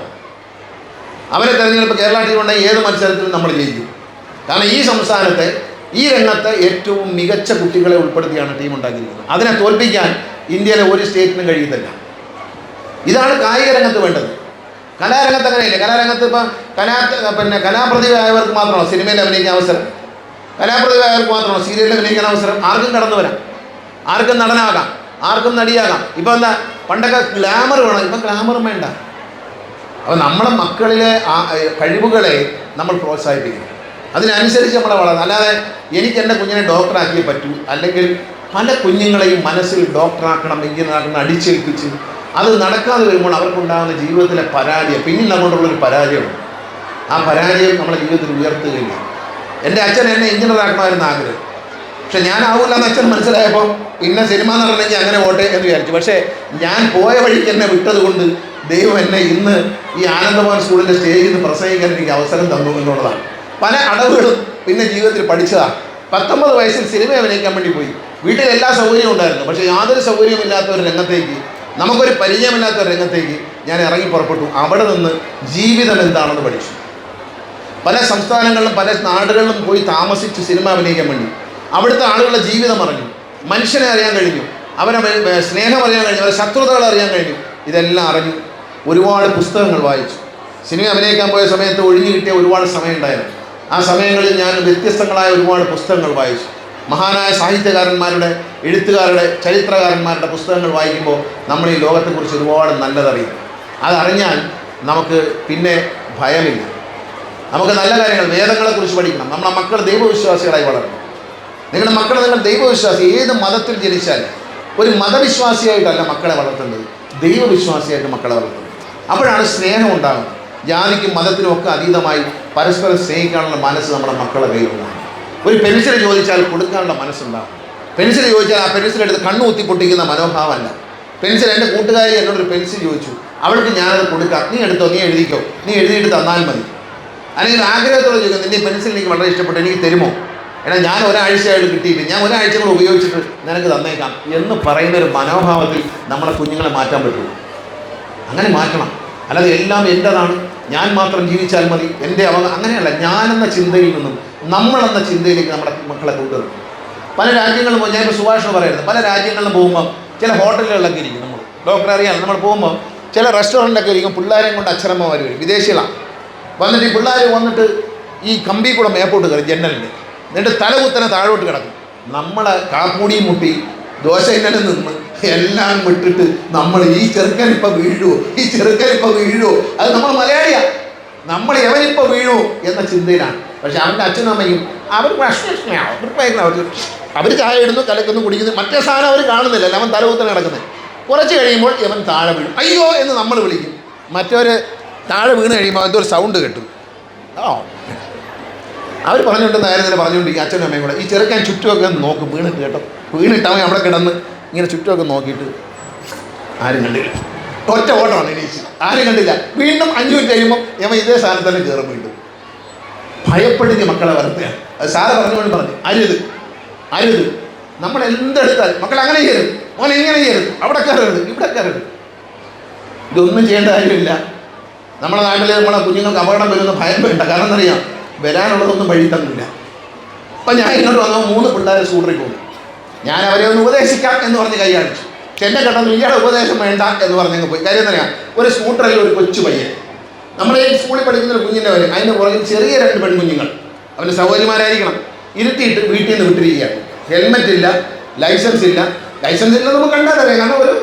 [SPEAKER 1] അവരെ തിരഞ്ഞെടുപ്പ് കേരള ടീം ഉണ്ടെങ്കിൽ ഏത് മത്സരത്തിലും നമ്മൾ ജയിക്കും. കാരണം ഈ സംസ്ഥാനത്തെ, ഈ രംഗത്തെ ഏറ്റവും മികച്ച കുട്ടികളെ ഉൾപ്പെടുത്തിയാണ് ടീം ഉണ്ടാക്കിയിരിക്കുന്നത്. അതിനെ തോൽപ്പിക്കാൻ ഇന്ത്യയിലെ ഒരു സ്റ്റേറ്റിനും കഴിയത്തില്ല. ഇതാണ് കായിക രംഗത്ത് വേണ്ടത്. കലാരംഗത്ത് അങ്ങനെയില്ല. കലാരംഗത്ത് ഇപ്പം കലാപ്രതിഭയായവർക്ക് മാത്രമാണോ സിനിമയിൽ അഭിനയിക്കാൻ അവസരം? കലാപ്രതിഭയായവർക്ക് മാത്രമാണോ സീരിയലിൽ അഭിനയിക്കാൻ അവസരം? ആർക്കും കടന്നു വരാം, ആർക്കും നടനാകാം, ആർക്കും നടിയാകാം. ഇപ്പം എന്താ, പണ്ടൊക്കെ ഗ്ലാമർ വേണം, ഇപ്പം ഗ്ലാമറും വേണ്ട. അപ്പോൾ നമ്മളെ മക്കളിലെ കഴിവുകളെ നമ്മൾ പ്രോത്സാഹിപ്പിക്കണം, അതിനനുസരിച്ച് നമ്മളെ വളരണം. അല്ലാതെ എനിക്ക് എൻ്റെ കുഞ്ഞിനെ ഡോക്ടറാക്കിയേ പറ്റൂ, അല്ലെങ്കിൽ പല കുഞ്ഞുങ്ങളെയും മനസ്സിൽ ഡോക്ടറാക്കണം, എഞ്ചിനീയറാക്കണം അടിച്ചേൽപ്പിച്ച് അത് നടക്കാതെ വരുമ്പോൾ അവർക്കുണ്ടാകുന്ന ജീവിതത്തിലെ പരാജയം, പിന്നീട് അങ്ങോട്ടുള്ളൊരു പരാജയമാണ്. ആ പരാജയം നമ്മളെ ജീവിതത്തിൽ ഉയർത്തുകയില്ല. എൻ്റെ അച്ഛൻ എന്നെ എഞ്ചിനീയറാക്കണമായിരുന്നു ആഗ്രഹം, പക്ഷെ ഞാനാവില്ല എന്ന് അച്ഛൻ മനസ്സിലായപ്പോൾ പിന്നെ സിനിമ നടണമെങ്കിൽ അങ്ങനെ പോട്ടെ എന്ന് വിചാരിച്ചു. പക്ഷേ ഞാൻ പോയ വഴിക്ക് എന്നെ വിട്ടത് കൊണ്ട് ദൈവം എന്നെ ഇന്ന് ഈ ആനന്ദഭവൻ സ്കൂളിൻ്റെ സ്റ്റേജിൽ നിന്ന് പ്രസംഗിക്കാൻ എനിക്ക് അവസരം തന്നു എന്നുള്ളതാണ്. പല അടവുകളും പിന്നെ ജീവിതത്തിൽ പഠിച്ചതാണ്. 19 വയസ്സിൽ സിനിമ അഭിനയിക്കാൻ വേണ്ടി പോയി. വീട്ടിൽ എല്ലാ സൗകര്യവും ഉണ്ടായിരുന്നു, പക്ഷേ യാതൊരു സൗകര്യമില്ലാത്ത ഒരു രംഗത്തേക്ക്, നമുക്കൊരു പരിചയമില്ലാത്ത ഒരു രംഗത്തേക്ക് ഞാൻ ഇറങ്ങി പുറപ്പെട്ടു. അവിടെ നിന്ന് ജീവിതം എന്താണെന്ന് പഠിച്ചു. പല സംസ്ഥാനങ്ങളിലും പല നാടുകളിലും പോയി താമസിച്ച് സിനിമ അഭിനയിക്കാൻ വേണ്ടി അവിടുത്തെ ആളുകളുടെ ജീവിതം അറിഞ്ഞു, മനുഷ്യനെ അറിയാൻ കഴിഞ്ഞു, അവരെ സ്നേഹം അറിയാൻ കഴിഞ്ഞു, അവരെ ശത്രുതകൾ അറിയാൻ കഴിഞ്ഞു. ഇതെല്ലാം അറിഞ്ഞു. ഒരുപാട് പുസ്തകങ്ങൾ വായിച്ചു. സിനിമ അഭിനയിക്കാൻ പോയ സമയത്ത് ഒഴിഞ്ഞു കിട്ടിയ ഒരുപാട് സമയം ഉണ്ടായിരുന്നു. ആ സമയങ്ങളിൽ ഞാൻ വ്യത്യസ്തങ്ങളായ ഒരുപാട് പുസ്തകങ്ങൾ വായിച്ചു. മഹാനായ സാഹിത്യകാരന്മാരുടെ, എഴുത്തുകാരുടെ, ചരിത്രകാരന്മാരുടെ പുസ്തകങ്ങൾ വായിക്കുമ്പോൾ നമ്മൾ ഈ ലോകത്തെക്കുറിച്ച് ഒരുപാട് നല്ലതറിയും. അതറിഞ്ഞാൽ നമുക്ക് പിന്നെ ഭയമില്ല. നമുക്ക് നല്ല കാര്യങ്ങൾ, വേദങ്ങളെക്കുറിച്ച് പഠിക്കണം. നമ്മളെ മക്കൾ ദൈവവിശ്വാസികളായി വളരണം. നിങ്ങളുടെ മക്കൾ, നിങ്ങൾ ദൈവവിശ്വാസി, ഏത് മതത്തിൽ ജനിച്ചാലും ഒരു മതവിശ്വാസിയായിട്ടല്ല മക്കളെ വളർത്തേണ്ടത്, ദൈവവിശ്വാസിയായിട്ട് മക്കളെ വളർത്തുന്നത്. അപ്പോഴാണ് സ്നേഹം ഉണ്ടാകുന്നത്. ജാതിക്കും മതത്തിനും ഒക്കെ അതീതമായി പരസ്പരം സ്നേഹിക്കാനുള്ള മനസ്സ് നമ്മുടെ മക്കളുടെ കയ്യിലുണ്ടാകും. ഒരു പെൻസിൽ ചോദിച്ചാൽ കൊടുക്കാനുള്ള മനസ്സുണ്ടാകും. പെൻസിൽ ചോദിച്ചാൽ ആ പെൻസിലെടുത്ത് കണ്ണു കുത്തി പൊട്ടിക്കുന്ന മനോഭാവമല്ല. പെൻസിൽ, എൻ്റെ കൂട്ടുകാരി എന്നോടൊരു പെൻസിൽ ചോദിച്ചു, അവൾക്ക് ഞാനത് കൊടുക്കാം, നീ എടുത്തോ, നീ എഴുതിക്കോ, നീ എഴുതിയിട്ട് തന്നാൽ മതി. അല്ലെങ്കിൽ ആഗ്രഹത്തോടെ ചോദിക്കും, നിൻ്റെ പെൻസിൽ എനിക്ക് വളരെ ഇഷ്ടപ്പെട്ടു, എനിക്ക് തരുമോ? എടാ, ഞാൻ ഒരാഴ്ചയായിട്ട് കിട്ടിയിട്ട് ഞാൻ ഒരാഴ്ച കൂടെ ഉപയോഗിച്ചിട്ട് നിനക്ക് തന്നേക്കാം എന്ന് പറയുന്നൊരു മനോഭാവത്തിൽ നമ്മളെ കുഞ്ഞുങ്ങളെ മാറ്റാൻ പറ്റുള്ളൂ. അങ്ങനെ മാറ്റണം. അല്ലാതെ എല്ലാം എൻ്റെതാണ്, ഞാൻ മാത്രം ജീവിച്ചാൽ മതി, എൻ്റെ അങ്ങനെയല്ല. ഞാനെന്ന ചിന്തയിൽ നിന്നും നമ്മളെന്ന ചിന്തയിലേക്ക് നമ്മുടെ മക്കളെ കൊണ്ടുവരും. പല രാജ്യങ്ങളിലും ഞാനിപ്പോൾ സുഭാഷ് പറയുന്നത്, പല രാജ്യങ്ങളിലും പോകുമ്പം ചില ഹോട്ടലുകളിലൊക്കെ ഇരിക്കും, നമ്മൾ ഡോക്ടറെ അറിയാം, നമ്മൾ പോകുമ്പോൾ ചില റെസ്റ്റോറൻറ്റിലൊക്കെ ഇരിക്കും, പിള്ളേരെയും കൊണ്ട് അച്ഛനമ്മമാർ വരും, വിദേശികളാണ്. വന്നിട്ട് ഈ പിള്ളേർ വന്നിട്ട് ഈ കമ്പി കൂടെ മേപ്പോട്ട് കയറി ജനലിൻ്റെ, എന്നിട്ട് തലകുത്തനെ താഴോട്ട് കിടക്കും. നമ്മളെ കാപ്പൂടിയും മുട്ടി ദോശ ഇന്നലെ നിന്ന് എല്ലാം വിട്ടിട്ട് നമ്മൾ ഈ ചെറുക്കൻ ഇപ്പം വീഴുമോ, ഈ ചെറുക്കൻ ഇപ്പം വീഴുമോ, അത് നമ്മൾ മലയാളിയാണ്, നമ്മൾ എവനിപ്പോൾ വീഴുമോ എന്ന ചിന്തയിലാണ്. പക്ഷെ അവൻ്റെ അച്ഛനും അമ്മയും അവർ അവർ ചായ ഇടുന്നു, കലക്കുന്നു, കുടിക്കുന്നു, മറ്റേ സാധനം അവർ കാണുന്നില്ല, അവൻ തലകുത്തനെ കിടക്കുന്നത്. കുറച്ച് കഴിയുമ്പോൾ ഇവൻ താഴെ വീഴും, അയ്യോ എന്ന് നമ്മൾ വിളിക്കും. മറ്റവർ താഴെ വീണ് കഴിയുമ്പോൾ എന്തോ ഒരു സൗണ്ട് കേട്ടു. അവർ പറഞ്ഞുകൊണ്ട് നേരത്തെ പറഞ്ഞുകൊണ്ടിരിക്കും അച്ഛനും അമ്മയും കൂടെ. ഈ ചെറുക്കാൻ ചുറ്റുമൊക്കെ നോക്കും, വീണിട്ട് കേട്ടോ, വീണിട്ട് അവൻ അവിടെ കിടന്ന് ഇങ്ങനെ ചുറ്റുമൊക്കെ നോക്കിയിട്ട് ആരും കണ്ടില്ല. ഒറ്റ ഓട്ടമാണ് എണീച്ച്, ആരും കണ്ടില്ല. വീണ്ടും 5 മിനിറ്റ് കഴിയുമ്പോൾ ഇവൻ ഇതേ സ്ഥാനത്ത് തന്നെ കയറും വീണ്ടും. ഭയപ്പെടുന്ന മക്കളെ വളർത്തുകയാണ്. അത് സാറ് പറഞ്ഞുകൊണ്ട് പറഞ്ഞു, അരുത്. നമ്മൾ എന്തെടുത്താൽ മക്കൾ അങ്ങനെ ചെയ്യരുത്, മോൻ എങ്ങനെ ചെയ്യരുത്, അവിടെ കയറരുത്, ഇവിടെ കയറരുത്. ഇതൊന്നും ചെയ്യേണ്ട കാര്യമില്ല. നമ്മുടെ നാട്ടിൽ നമ്മളെ കുഞ്ഞുങ്ങൾക്ക് അപകടം വരുന്ന ഭയം വേണ്ട. കാരണം എന്നറിയാം, വരാനുള്ളതൊന്നും വഴി തന്നില്ല. അപ്പം ഞാൻ ഇങ്ങോട്ട് വന്നപ്പോൾ 3 പിള്ളേർ സ്കൂട്ടറിൽ പോകും. ഞാൻ അവരെ ഒന്ന് ഉപദേശിക്കാം എന്ന് പറഞ്ഞ് കൈ കാണിച്ചു. എന്നെ കേട്ടൊന്നും ഇയാളുടെ ഉപദേശം വേണ്ട എന്ന് പറഞ്ഞങ്ങ് പോയി. കാര്യം എന്നറിയാം, ഒരു സ്കൂട്ടറിൽ ഒരു കൊച്ചു പയ്യൻ, നമ്മുടെ ഈ സ്കൂളിൽ പഠിക്കുന്ന ഒരു കുഞ്ഞിൻ്റെ വരും, അതിൻ്റെ പുറകിൽ ചെറിയ 2 പെൺകുഞ്ഞുങ്ങൾ, അവൻ്റെ സഹോദരിമാരായിരിക്കണം, ഇരുത്തിയിട്ട് വീട്ടിൽ നിന്ന് വിട്ടിരിക്കുകയാണ്. ഹെൽമെറ്റ് ഇല്ല, ലൈസൻസ് ഇല്ല നമുക്ക് കണ്ടാൽ അറിയാം. കാരണം ഒരു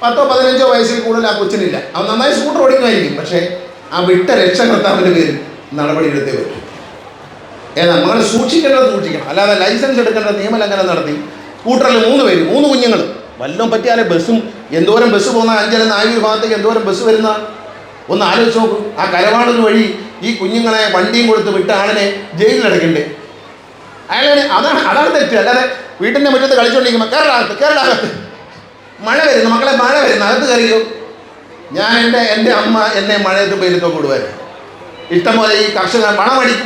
[SPEAKER 1] 10-15 വയസ്സിൽ കൂടുതൽ ആ കൊച്ചിനില്ല. അവൻ നന്നായി സ്കൂട്ടർ ഓടിക്കുമായിരിക്കും, പക്ഷേ ആ വിട്ട രക്ഷകർത്താവിൻ്റെ പേരിൽ നടപടി എടുത്തേ പറ്റും. നമ്മൾ സൂക്ഷിക്കണം. അല്ലാതെ ലൈസൻസ് എടുക്കേണ്ട നിയമലംഘനം നടത്തി സ്കൂട്ടറിൽ 3 പേര്, 3 കുഞ്ഞുങ്ങൾ, വല്ലതും പറ്റിയാലേ ബസ്സും, എന്തോരം ബസ് പോകുന്ന അഞ്ചൽ നായൂർ ഭാഗത്തേക്ക് എന്തോരം ബസ് വരുന്ന ഒന്ന് ആലോചിച്ച് നോക്കും. ആ കരവാളൂർ വഴി ഈ കുഞ്ഞുങ്ങളെ വണ്ടിയും കൊടുത്ത് വിട്ട ആളിനെ ജയിലിലടക്കണ്ടേ? അതാണ് തെറ്റ്. അല്ലാതെ വീട്ടിൻ്റെ മുറ്റത്ത് കളിച്ചുകൊണ്ടിരിക്കുമ്പോൾ കേരളാകത്ത് മഴ വരുന്നു, മക്കളെ മഴ വരുന്നു, അകത്ത് കയറിയോ. ഞാൻ എൻ്റെ അമ്മ എന്നെ മഴയത്ത് പെരുത്തൊക്കെ വിടുവായിരുന്നു. ഇഷ്ടംപോലെ ഈ കർഷകർ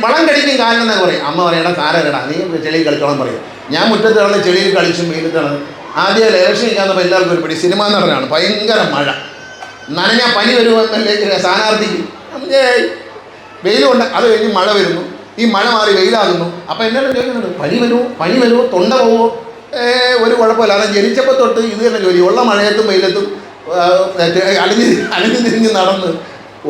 [SPEAKER 1] വളം കടിക്കും കാലം എന്നൊക്കെ പറയും. അമ്മ പറയണം, സാരടാ, നീ ചെളിയിൽ കളിച്ചോളം പറയും. ഞാൻ മുറ്റത്ത് കിടന്ന് ചെളിയിൽ കളിച്ചും വെയിലത്ത് കിടന്ന്. ആദ്യം ഇലക്ഷൻ നിൽക്കാന്നപ്പോൾ എല്ലാവർക്കും ഒരു പിടി. സിനിമ നടനാണ്, ഭയങ്കര മഴ, നനഞ്ഞ പനി വരുമെന്നല്ലേ സ്ഥാനാർത്ഥിക്ക്. വെയിലുണ്ട്, അത് കഴിഞ്ഞ് മഴ വരുന്നു, ഈ മഴ മാറി വെയിലാകുന്നു. അപ്പോൾ എന്നെല്ലാം ചോദിക്കുന്നുണ്ട്, പനി വരുമോ, തൊണ്ട പോവോ? ഒരു കുഴപ്പമില്ല. അത് ജനിച്ചപ്പോൾ തൊട്ട് ഇത് തന്നെ ജോലി, ഉള്ള മഴയത്തും വെയിലത്തും അലിഞ്ഞ് തിരിഞ്ഞ് നടന്ന്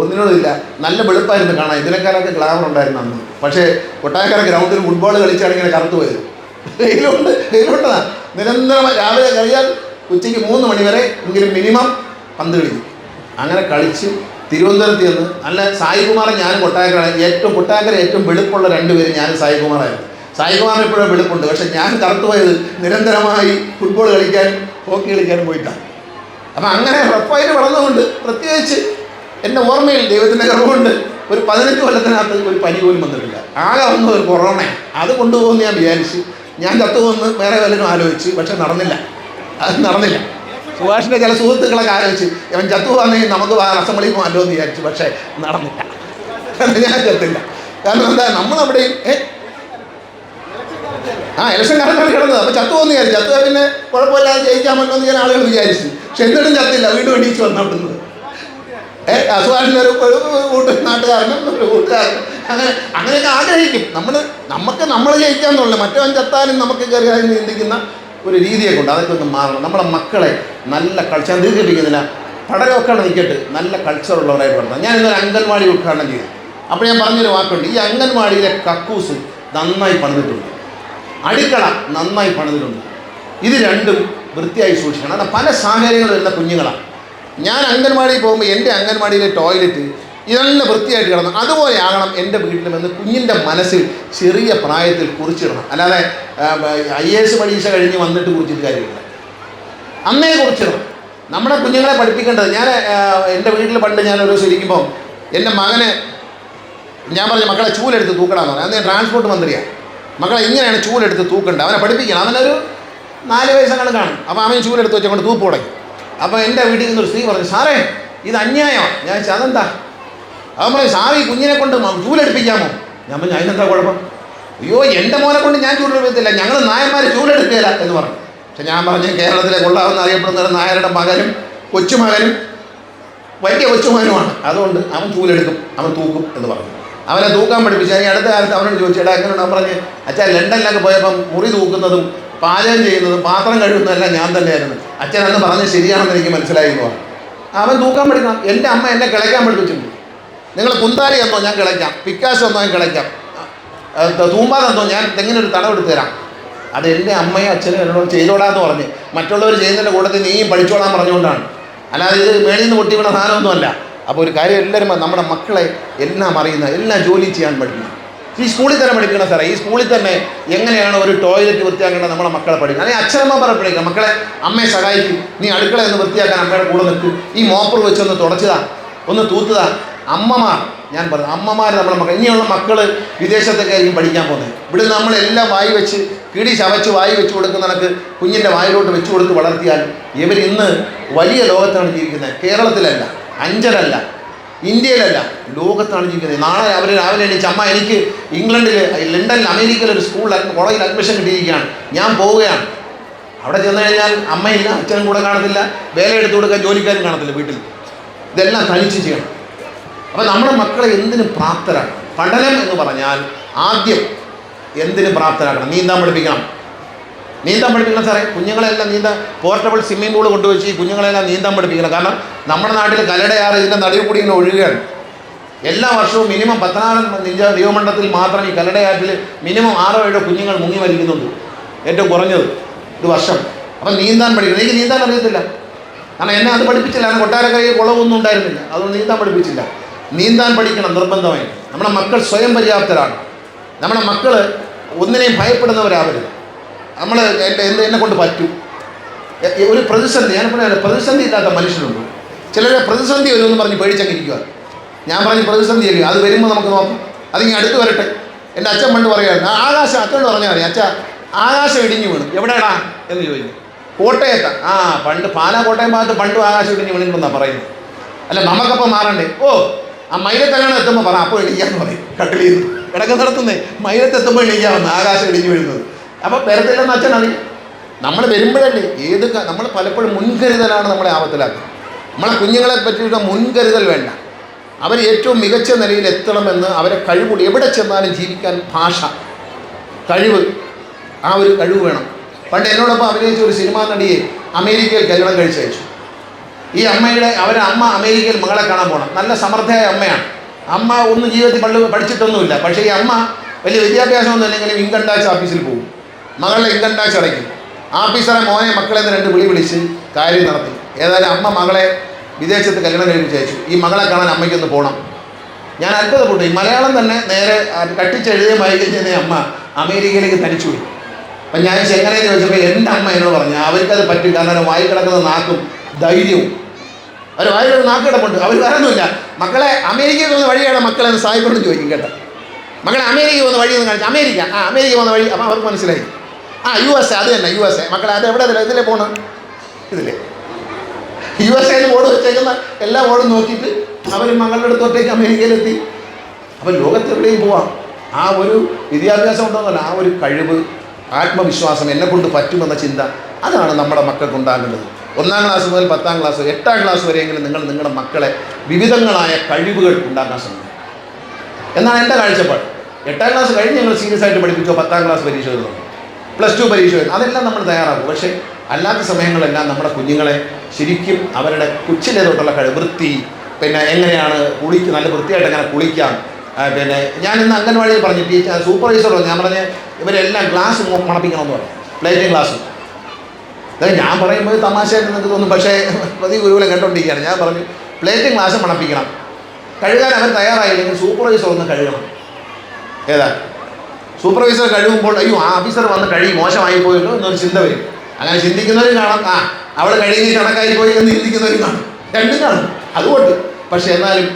[SPEAKER 1] ഒന്നിനോടില്ല. നല്ല വെളുപ്പായിരുന്നു കാണാൻ, ഇതിനേക്കാളൊക്കെ ഗ്ലാമർ ഉണ്ടായിരുന്നു അന്ന്. പക്ഷേ കൊട്ടായക്കര ഗ്രൗണ്ടിൽ ഫുട്ബോൾ കളിച്ചാണ് ഇങ്ങനെ കറുത്ത് പോയത്. വെയിലുണ്ടതാ നിരന്തരമായി. രാവിലെ കഴിയാൽ ഉച്ചയ്ക്ക് 3 മണി വരെ എങ്കിലും മിനിമം പന്ത് കളിക്കും. അങ്ങനെ കളിച്ച് തിരുവനന്തപുരത്ത് ചെന്ന് നല്ല സായികുമാറും ഞാനും കൊട്ടായക്കര ഏറ്റവും വെളുപ്പുള്ള 2 പേര് ഞാനും സായികുമാറായിരുന്നു. സായികുമാറിന് ഇപ്പോഴും വെളുപ്പുണ്ട്, പക്ഷേ ഞാൻ കറുത്തുപോയത് നിരന്തരമായി ഫുട്ബോൾ കളിക്കാനും ഹോക്കി കളിക്കാനും പോയിട്ടാണ്. അപ്പം അങ്ങനെ റഫായിട്ട് വളർന്നുകൊണ്ട്, പ്രത്യേകിച്ച് എൻ്റെ ഓർമ്മയിൽ ദൈവത്തിൻ്റെ കൃപ ഒരു 15 കൊല്ലത്തിനകത്ത് ഒരു പനി പോലും വന്നിട്ടില്ല. ആകെ വന്നത് ഒരു കൊറോണ. അത് കൊണ്ടുപോകുമെന്ന് ഞാൻ വിചാരിച്ച്, ഞാൻ ചത്തുപോകുന്ന വേറെ വല്ലതും ആലോചിച്ച്, പക്ഷെ നടന്നില്ല. സുഭാഷിൻ്റെ ചില സുഹൃത്തുക്കളൊക്കെ ആലോചിച്ച് അവൻ ചത്തുപോകാന്നെങ്കിൽ നമുക്ക് അസംബ്ലിയിൽ പോകാമല്ലോ എന്ന് വിചാരിച്ചു, പക്ഷേ നടന്നില്ല. ഞാൻ ചത്തില്ല. കാരണം എന്താ, നമ്മളവിടെയും ഇലക്ഷൻ കാലത്താണ് കിടന്നത്. അപ്പോൾ ചത്തുപോകുന്ന വിചാരിച്ചു. ചത്തുപോയി പിന്നെ കുഴപ്പമില്ലാതെ ജയിക്കാമല്ലോ എന്ന് ഞാൻ ആളുകൾ വിചാരിച്ചു. പക്ഷെ എന്നിട്ടും ചത്തില്ല, വീണ്ടും എണീച്ച് വന്നോട്ടുന്നത്. സുഭാഷിൻ്റെ ഒരു നാട്ടുകാരനും ഒരു കൂട്ടുകാരനും അങ്ങനെയൊക്കെ ആഗ്രഹിക്കും. നമ്മൾ ജയിക്കാമെന്നുള്ള, മറ്റവൻ ചത്താലും നമുക്ക് കയറി അതിന് ചിന്തിക്കുന്ന ഒരു രീതിയൊക്കെ ഉണ്ട്. അതൊക്കെ ഒന്ന് മാറണം. നമ്മുടെ മക്കളെ നല്ല കൾച്ചർ ദീർഘിപ്പിക്കുന്നില്ല, പഠനമൊക്കെ നിൽക്കട്ടെ, നല്ല കൾച്ചറുള്ളവരായിട്ട് വളർത്താം. ഞാൻ ഇന്നൊരു അംഗൻവാടി ഉദ്ഘാടനം ചെയ്തു. അപ്പോൾ ഞാൻ പറഞ്ഞൊരു വാക്കുണ്ട്, ഈ അംഗൻവാടിയിലെ കക്കൂസ് നന്നായി പണിതിട്ടുണ്ട്. അടുക്കള നന്നായി പണിതിട്ടുണ്ട്. ഇത് രണ്ടും വൃത്തിയായി സൂക്ഷിക്കണം. കാരണം പല സാഹചര്യങ്ങൾ വരുന്ന കുഞ്ഞുങ്ങളാണ്. ഞാൻ അംഗൻവാടിയിൽ പോകുമ്പോൾ എൻ്റെ അംഗൻവാടിയിലെ ടോയ്ലറ്റ് ഇതെല്ലാം വൃത്തിയായിട്ട് കിടന്നു, അതുപോലെ ആകണം എൻ്റെ വീട്ടിലുമെന്ന് കുഞ്ഞിൻ്റെ മനസ്സിൽ ചെറിയ പ്രായത്തിൽ കുറിച്ചിടണം. അല്ലാതെ IAS പരീക്ഷ കഴിഞ്ഞ് വന്നിട്ട് കുറിച്ചിട്ട് കാര്യമില്ല, അന്നേ കുറിച്ചിടണം. നമ്മുടെ കുഞ്ഞുങ്ങളെ പഠിപ്പിക്കേണ്ടത്. ഞാൻ എൻ്റെ വീട്ടിൽ പണ്ട് ഞാൻ ഒരു ദിവസം ഇരിക്കുമ്പോൾ എൻ്റെ മകന് ഞാൻ പറഞ്ഞു, മക്കളെ ചൂലെടുത്ത് തൂക്കണമെന്ന് പറഞ്ഞു. അന്ന് ഞാൻ ട്രാൻസ്പോർട്ട് മന്ത്രിയാണ്. മക്കളെ ഇങ്ങനെയാണ് ചൂലെടുത്ത് തൂക്കേണ്ടത്, അവനെ പഠിപ്പിക്കണം. അവനൊരു 4 വയസ്സങ്ങനെ കാണും. അപ്പോൾ അവൻ ചൂലെടുത്ത് വെച്ച് കൊണ്ട് തൂപ്പ് തുടങ്ങി. അപ്പോൾ എൻ്റെ വീട്ടിൽ നിന്നൊരു സ്ത്രീ പറഞ്ഞു, സാറേ ഇത് അന്യായമാണ്. ഞാൻ ചോദിച്ചാൽ അതെന്താ? അവൻ പറയും, സാറ് ഈ കുഞ്ഞിനെ കൊണ്ട് ചൂലെടുപ്പിക്കാമോ? ഞാൻ പറഞ്ഞു, അതിനെന്താ കുഴപ്പം? അയ്യോ എൻ്റെ മോനെ കൊണ്ട് ഞാൻ ചൂലെടുപ്പിക്കത്തില്ല, ഞങ്ങൾ നായന്മാർ ചൂലെടുക്കുകയില്ല എന്ന് പറഞ്ഞു. പക്ഷെ ഞാൻ പറഞ്ഞു, കേരളത്തിലെ കൊള്ളാവുന്ന അറിയപ്പെടുന്ന നായരുടെ മകനും കൊച്ചുമകനും വലിയ കൊച്ചുമകനുമാണ്, അതുകൊണ്ട് അവൻ ചൂലെടുക്കും, അവൻ തൂക്കും എന്ന് പറഞ്ഞു. അവനെ തൂക്കാൻ പഠിപ്പിച്ചു. ഈ അടുത്ത കാലത്ത് അവനോട് ചോദിച്ചു, എടാ എങ്ങനെയാണ്? അവൻ പറഞ്ഞ്, അച്ഛൻ ലണ്ടനിലൊക്കെ പോയപ്പം മുറി തൂക്കുന്നതും പാചകം ചെയ്യുന്നതും പാത്രം കഴുകുന്നതെല്ലാം ഞാൻ തന്നെയായിരുന്നു. അച്ഛൻ അന്ന് പറഞ്ഞ് ശരിയാണെന്ന് എനിക്ക് മനസ്സിലായി എന്ന് പറഞ്ഞു. അവൻ തൂക്കാൻ പഠിക്കണം. എൻ്റെ അമ്മ എന്നെ കിളയ്ക്കാൻ പഠിപ്പിച്ചിട്ടുണ്ട്. നിങ്ങൾ കുന്താലി എന്നോ ഞാൻ കിളയ്ക്കാം, പിക്കാശോ എന്നോ ഞാൻ കിളയ്ക്കാം, തൂമ്പാതെന്നോ ഞാൻ തെങ്ങിനൊരു തടം എടുത്തു തരാം. അത് എൻ്റെ അമ്മയും അച്ഛനും എന്നോട് ചെയ്തോടാന്ന് പറഞ്ഞ് മറ്റുള്ളവർ ചെയ്യുന്നതിൻ്റെ കൂട്ടത്തിൽ നീയും പഠിച്ചോളാൻ പറഞ്ഞുകൊണ്ടാണ്. അല്ലാതെ ഇത് മേളിൽ നിന്ന് പൊട്ടി വീണ സാധനമൊന്നുമല്ല. അപ്പോൾ ഒരു കാര്യം എല്ലാവരും നമ്മുടെ മക്കളെ എല്ലാം അറിയുന്ന എല്ലാ ജോലിയും ചെയ്യാൻ പഠിക്കണം. ഈ സ്കൂളിൽ തന്നെ പഠിക്കണം സാറേ. ഈ സ്കൂളിൽ തന്നെ എങ്ങനെയാണ് ഒരു ടോയ്ലറ്റ് വൃത്തിയാക്കേണ്ടത് നമ്മുടെ മക്കളെ പഠിക്കണം. അല്ലെങ്കിൽ അച്ഛനമ്മ പഠിക്കണം. മക്കളെ അമ്മയെ സഹായിക്കും, നീ അടുക്കള ഒന്ന് വൃത്തിയാക്കാൻ അമ്മയുടെ കൂടെ നിൽക്കും, ഈ മോപ്പർ വെച്ചൊന്ന് തുടച്ചതാ, ഒന്ന് തൂത്തുതാ. അമ്മമാർ, ഞാൻ പറഞ്ഞു, അമ്മമാർ നമ്മുടെ മക്കൾ. ഇനിയുള്ള മക്കൾ വിദേശത്തൊക്കെ ആയിരിക്കും പഠിക്കാൻ പോകുന്നത്. ഇവിടെ നമ്മളെല്ലാം വായി വെച്ച് കിടി ചവച്ച് വായി വെച്ച് കൊടുക്കുന്ന കണക്ക് കുഞ്ഞിൻ്റെ വായിലോട്ട് വെച്ച് കൊടുത്ത് വളർത്തിയാൽ ഇവർ ഇന്ന് വലിയ ലോകത്താണ് ജീവിക്കുന്നത്. കേരളത്തിലല്ല, അഞ്ചലല്ല, ഇന്ത്യയിലല്ല, ലോകത്താണ് ജീവിക്കുന്നത്. നാളെ അവർ രാവിലെ എണീച്ച്, അമ്മ എനിക്ക് ഇംഗ്ലണ്ടിൽ, ലണ്ടനിൽ, അമേരിക്കയിൽ ഒരു കോളേജിൽ അഡ്മിഷൻ കിട്ടിയിരിക്കുകയാണ്, ഞാൻ പോവുകയാണ്. അവിടെ ചെന്ന് കഴിഞ്ഞാൽ അമ്മയില്ല, അച്ഛനും കൂടെ കാണത്തില്ല, വേല എടുത്തു കൊടുക്കാൻ ജോലിക്കാരും കാണത്തില്ല വീട്ടിൽ. ഇതെല്ലാം തനിച്ച് ചെയ്യണം. അപ്പോൾ നമ്മുടെ മക്കളെ എന്തിനും പ്രാപ്തരാക്കണം. പഠനം എന്ന് പറഞ്ഞാൽ ആദ്യം എന്തിനും പ്രാപ്തരാക്കണം. നീന്താൻ പഠിപ്പിക്കണം. നീന്താൻ പഠിപ്പിക്കണം സാറേ. കുഞ്ഞുങ്ങളെല്ലാം പോർട്ടബിൾ സ്വിമ്മിംഗ് പൂൾ കൊണ്ടുവച്ച് ഈ കുഞ്ഞുങ്ങളെല്ലാം നീന്താൻ പഠിപ്പിക്കണം. കാരണം നമ്മുടെ നാട്ടിൽ കല്ലടയാറ് ഇതിൻ്റെ നടുവിൽ കൂടി ഇങ്ങനെ ഒഴുകുകയാണ്. എല്ലാ വർഷവും മിനിമം 14 നിയമമണ്ഡലത്തിൽ മാത്രം ഈ കല്ലടയാറ്റിൽ മിനിമം 6-7 കുഞ്ഞുങ്ങൾ മുങ്ങി മരിക്കുന്നുണ്ട്, ഏറ്റവും കുറഞ്ഞത് ഒരു വർഷം. അപ്പം നീന്താൻ പഠിക്കണം. എനിക്ക് നീന്താൻ അറിയത്തില്ല, കാരണം എന്നെ അത് പഠിപ്പിച്ചില്ല. കാരണം കൊട്ടാരക്കരയിൽ കുളമൊന്നും ഉണ്ടായിരുന്നില്ല, അതുകൊണ്ട് നീന്താൻ പഠിപ്പിച്ചില്ല. നീന്താൻ പഠിക്കണം നിർബന്ധമായി. നമ്മുടെ മക്കൾ സ്വയം പര്യാപ്തരാണ്. നമ്മുടെ മക്കൾ ഒന്നിനെയും ഭയപ്പെടുന്നവരാവരുത്. നമ്മൾ എന്നെ കൊണ്ട് പറ്റും. ഒരു പ്രതിസന്ധി, ഞാനിപ്പോൾ പ്രതിസന്ധി ഇല്ലാത്ത മനുഷ്യരുണ്ട്. ചിലരെ പ്രതിസന്ധി വരുമെന്ന് പറഞ്ഞ് പേടിച്ചങ്ങിരിക്കുക. ഞാൻ പറഞ്ഞ് പ്രതിസന്ധിയല്ലേ, അത് വരുമ്പോൾ നമുക്ക് നോക്കാം, അതിങ്ങനെ അടുത്ത് വരട്ടെ. എൻ്റെ അച്ഛൻ പണ്ട് പറയുമായിരുന്നു, ആകാശം, അച്ഛനോട് പറഞ്ഞാൽ മതി, അച്ഛാ ആകാശം ഇടിഞ്ഞു വീണു, എവിടെയാടാ എന്ന് ചോദിക്കും. കോട്ടയത്താ. പണ്ട് കോട്ടയം ഭാഗത്ത് പണ്ടും ആകാശം ഇടിഞ്ഞു വീണിട്ടുണ്ടെന്നാണ് പറയുന്നത്. അല്ല, നമുക്കപ്പം മാറണ്ടേ? ആ മൈലത്തെങ്ങാനും എത്തുമ്പോൾ പറ, അപ്പോൾ എണീക്കാന്ന് പറയും. കട്ടിൽ ചെയ്ത് കിടക്ക നടത്തുന്നേ, മൈലത്തെത്തുമ്പോൾ എണീക്കാമെന്ന്, ആകാശം ഇടിഞ്ഞു വീഴുന്നത്. അപ്പോൾ വരത്തില്ലെന്ന് അച്ഛൻ അറിയാം. നമ്മൾ വരുമ്പോഴല്ലേ നമ്മൾ പലപ്പോഴും മുൻകരുതലാണ് നമ്മളെ ആപത്തിലാക്കുന്നത്. നമ്മളെ കുഞ്ഞുങ്ങളെ പറ്റിയുള്ള മുൻകരുതൽ വേണ്ട. അവർ ഏറ്റവും മികച്ച നിലയിൽ എത്തണമെന്ന് അവരെ കഴിവുകൂടി എവിടെ ചെന്നാലും ജീവിക്കാൻ കഴിവ്, ആ ഒരു കഴിവ് വേണം. പണ്ട് എന്നോടൊപ്പം അഭിനയിച്ച ഒരു സിനിമാ നടിയെ അമേരിക്കയിൽ കല്യാണം കഴിച്ചയച്ചു. ഈ അവരുടെ അമ്മ അമേരിക്കയിൽ മകളെ കാണാൻ പോകണം. നല്ല സമർത്ഥയായ അമ്മയാണ്. അമ്മ ഒന്നും ജീവിതത്തിൽ പഠിച്ചിട്ടൊന്നുമില്ല. പക്ഷേ ഈ അമ്മ വലിയ വിദ്യാഭ്യാസമൊന്നും ഇല്ലെങ്കിലും ഇൻകം ടാക്സ് ഓഫീസിൽ പോകും. മകളുടെ ഇൻകം ടാക്സ് അടയ്ക്കും. ഓഫീസറെ മോനെ മക്കളെ 2 വിളിച്ച് കാര്യം നടത്തി. ഏതായാലും അമ്മ മകളെ വിദേശത്ത് കല്യാണം കഴിപ്പിച്ചയച്ചു. ഈ മകളെ കാണാൻ അമ്മയ്ക്കൊന്ന് പോകണം. ഞാൻ അത്ഭുതപ്പെട്ടു. ഈ മലയാളം തന്നെ നേരെ കട്ടിച്ചെഴുതിയ വായിക്കുന്ന അമ്മ അമേരിക്കയിലേക്ക് തനിച്ചുപോയി. അപ്പം ഞാൻ എങ്ങനെയെന്ന് ചോദിച്ചപ്പോൾ എൻ്റെ അമ്മ എന്നോട് പറഞ്ഞു, അവർക്കത് പറ്റും. കാരണം വായി കിടക്കുന്ന നാക്കും ധൈര്യവും, അവർ വായിലൊരു നാക്ക് കിടപ്പുണ്ട്. അവർ വരൊന്നുമില്ല. മക്കളെ അമേരിക്കയിൽ പോകുന്ന വഴിയാണ് മക്കളെ എന്ന് സായിപ്പോഴും ചോദിക്കും കേട്ടോ. മക്കളെ അമേരിക്കയിൽ പോകുന്ന വഴി എന്ന് കാണിച്ചു. അമേരിക്ക പോകുന്ന വഴി. അപ്പം അവർക്ക് മനസ്സിലായി, USA, അത് തന്നെ USA. മക്കളെ അത് എവിടെ ഇതിലേ പോകണം, ഇതില്ലേ USA ബോർഡ് വെച്ചേക്കുന്ന എല്ലാ ബോർഡും നോക്കിയിട്ട് അവർ മകളുടെ അടുത്തോട്ടേക്ക് അമേരിക്കയിലെത്തി. അപ്പം ലോകത്തെവിടെയും പോവാം. ആ ഒരു വിദ്യാഭ്യാസം ഉണ്ടോന്നല്ല, ആ ഒരു കഴിവ്, ആത്മവിശ്വാസം, എന്നെക്കൊണ്ട് പറ്റുമെന്ന ചിന്ത, അതാണ് നമ്മുടെ മക്കൾക്ക് ഉണ്ടാകേണ്ടത്. 1-ാം ക്ലാസ് മുതൽ 10-ാം ക്ലാസ് 8-ാം ക്ലാസ് വരെയെങ്കിലും നിങ്ങൾ നിങ്ങളുടെ മക്കളെ വിവിധങ്ങളായ കഴിവുകൾ ഉണ്ടാക്കാൻ ശ്രമിക്കുക എന്നാണ് എൻ്റെ കാഴ്ചപ്പാട്. 8-ാം ക്ലാസ് കഴിഞ്ഞ് ഞങ്ങൾ സീരിയസ് ആയിട്ട് പഠിപ്പിച്ചോ, 10-ാം ക്ലാസ് പരീക്ഷ എഴുതണം, +2 പരീക്ഷ എഴുതണം, അതെല്ലാം നമ്മൾ തയ്യാറാക്കും. പക്ഷേ അല്ലാത്ത സമയങ്ങളെല്ലാം നമ്മുടെ കുഞ്ഞുങ്ങളെ ശരിക്കും അവരുടെ കൊച്ചിലെ തൊട്ടുള്ള വൃത്തി, പിന്നെ എങ്ങനെയാണ് നല്ല വൃത്തിയായിട്ട് എങ്ങനെ കുളിക്കാം. പിന്നെ ഞാൻ ഇന്ന് അംഗൻവാടിയിൽ പറഞ്ഞു, സൂപ്പർവൈസർ ഞാൻ പറഞ്ഞ് ഇവരെല്ലാം ഗ്ലാസ് മണപ്പിക്കണമെന്ന് പറയും, പ്ലേറ്റും ഗ്ലാസ്സും. അതായത് ഞാൻ പറയുമ്പോൾ തമാശയായിട്ട് നിങ്ങൾക്ക് തോന്നും, പക്ഷേ പ്രതി ഗുരുകുലം കേട്ടോണ്ടിരിക്കുകയാണ്. ഞാൻ പറഞ്ഞു പ്ലേറ്റും ഗ്ലാസ് മണപ്പിക്കണം. കഴുകാൻ അവർ തയ്യാറായില്ലെങ്കിൽ സൂപ്പർവൈസർ ഒന്ന് കഴുകണം. ഏതാ സൂപ്പർവൈസർ കഴുകുമ്പോൾ അയ്യോ ആ ഓഫീസർ വന്ന് കഴുകി മോശമായി പോയല്ലോ എന്നൊരു ചിന്ത വരും. അങ്ങനെ ചിന്തിക്കുന്നവരും കാണാം, അവിടെ കഴുകി കണക്കായി പോയി എന്ന് ചിന്തിക്കുന്നവരും കാണും, രണ്ടും കാണും. അതുകൊണ്ട് പക്ഷേ എന്നാലും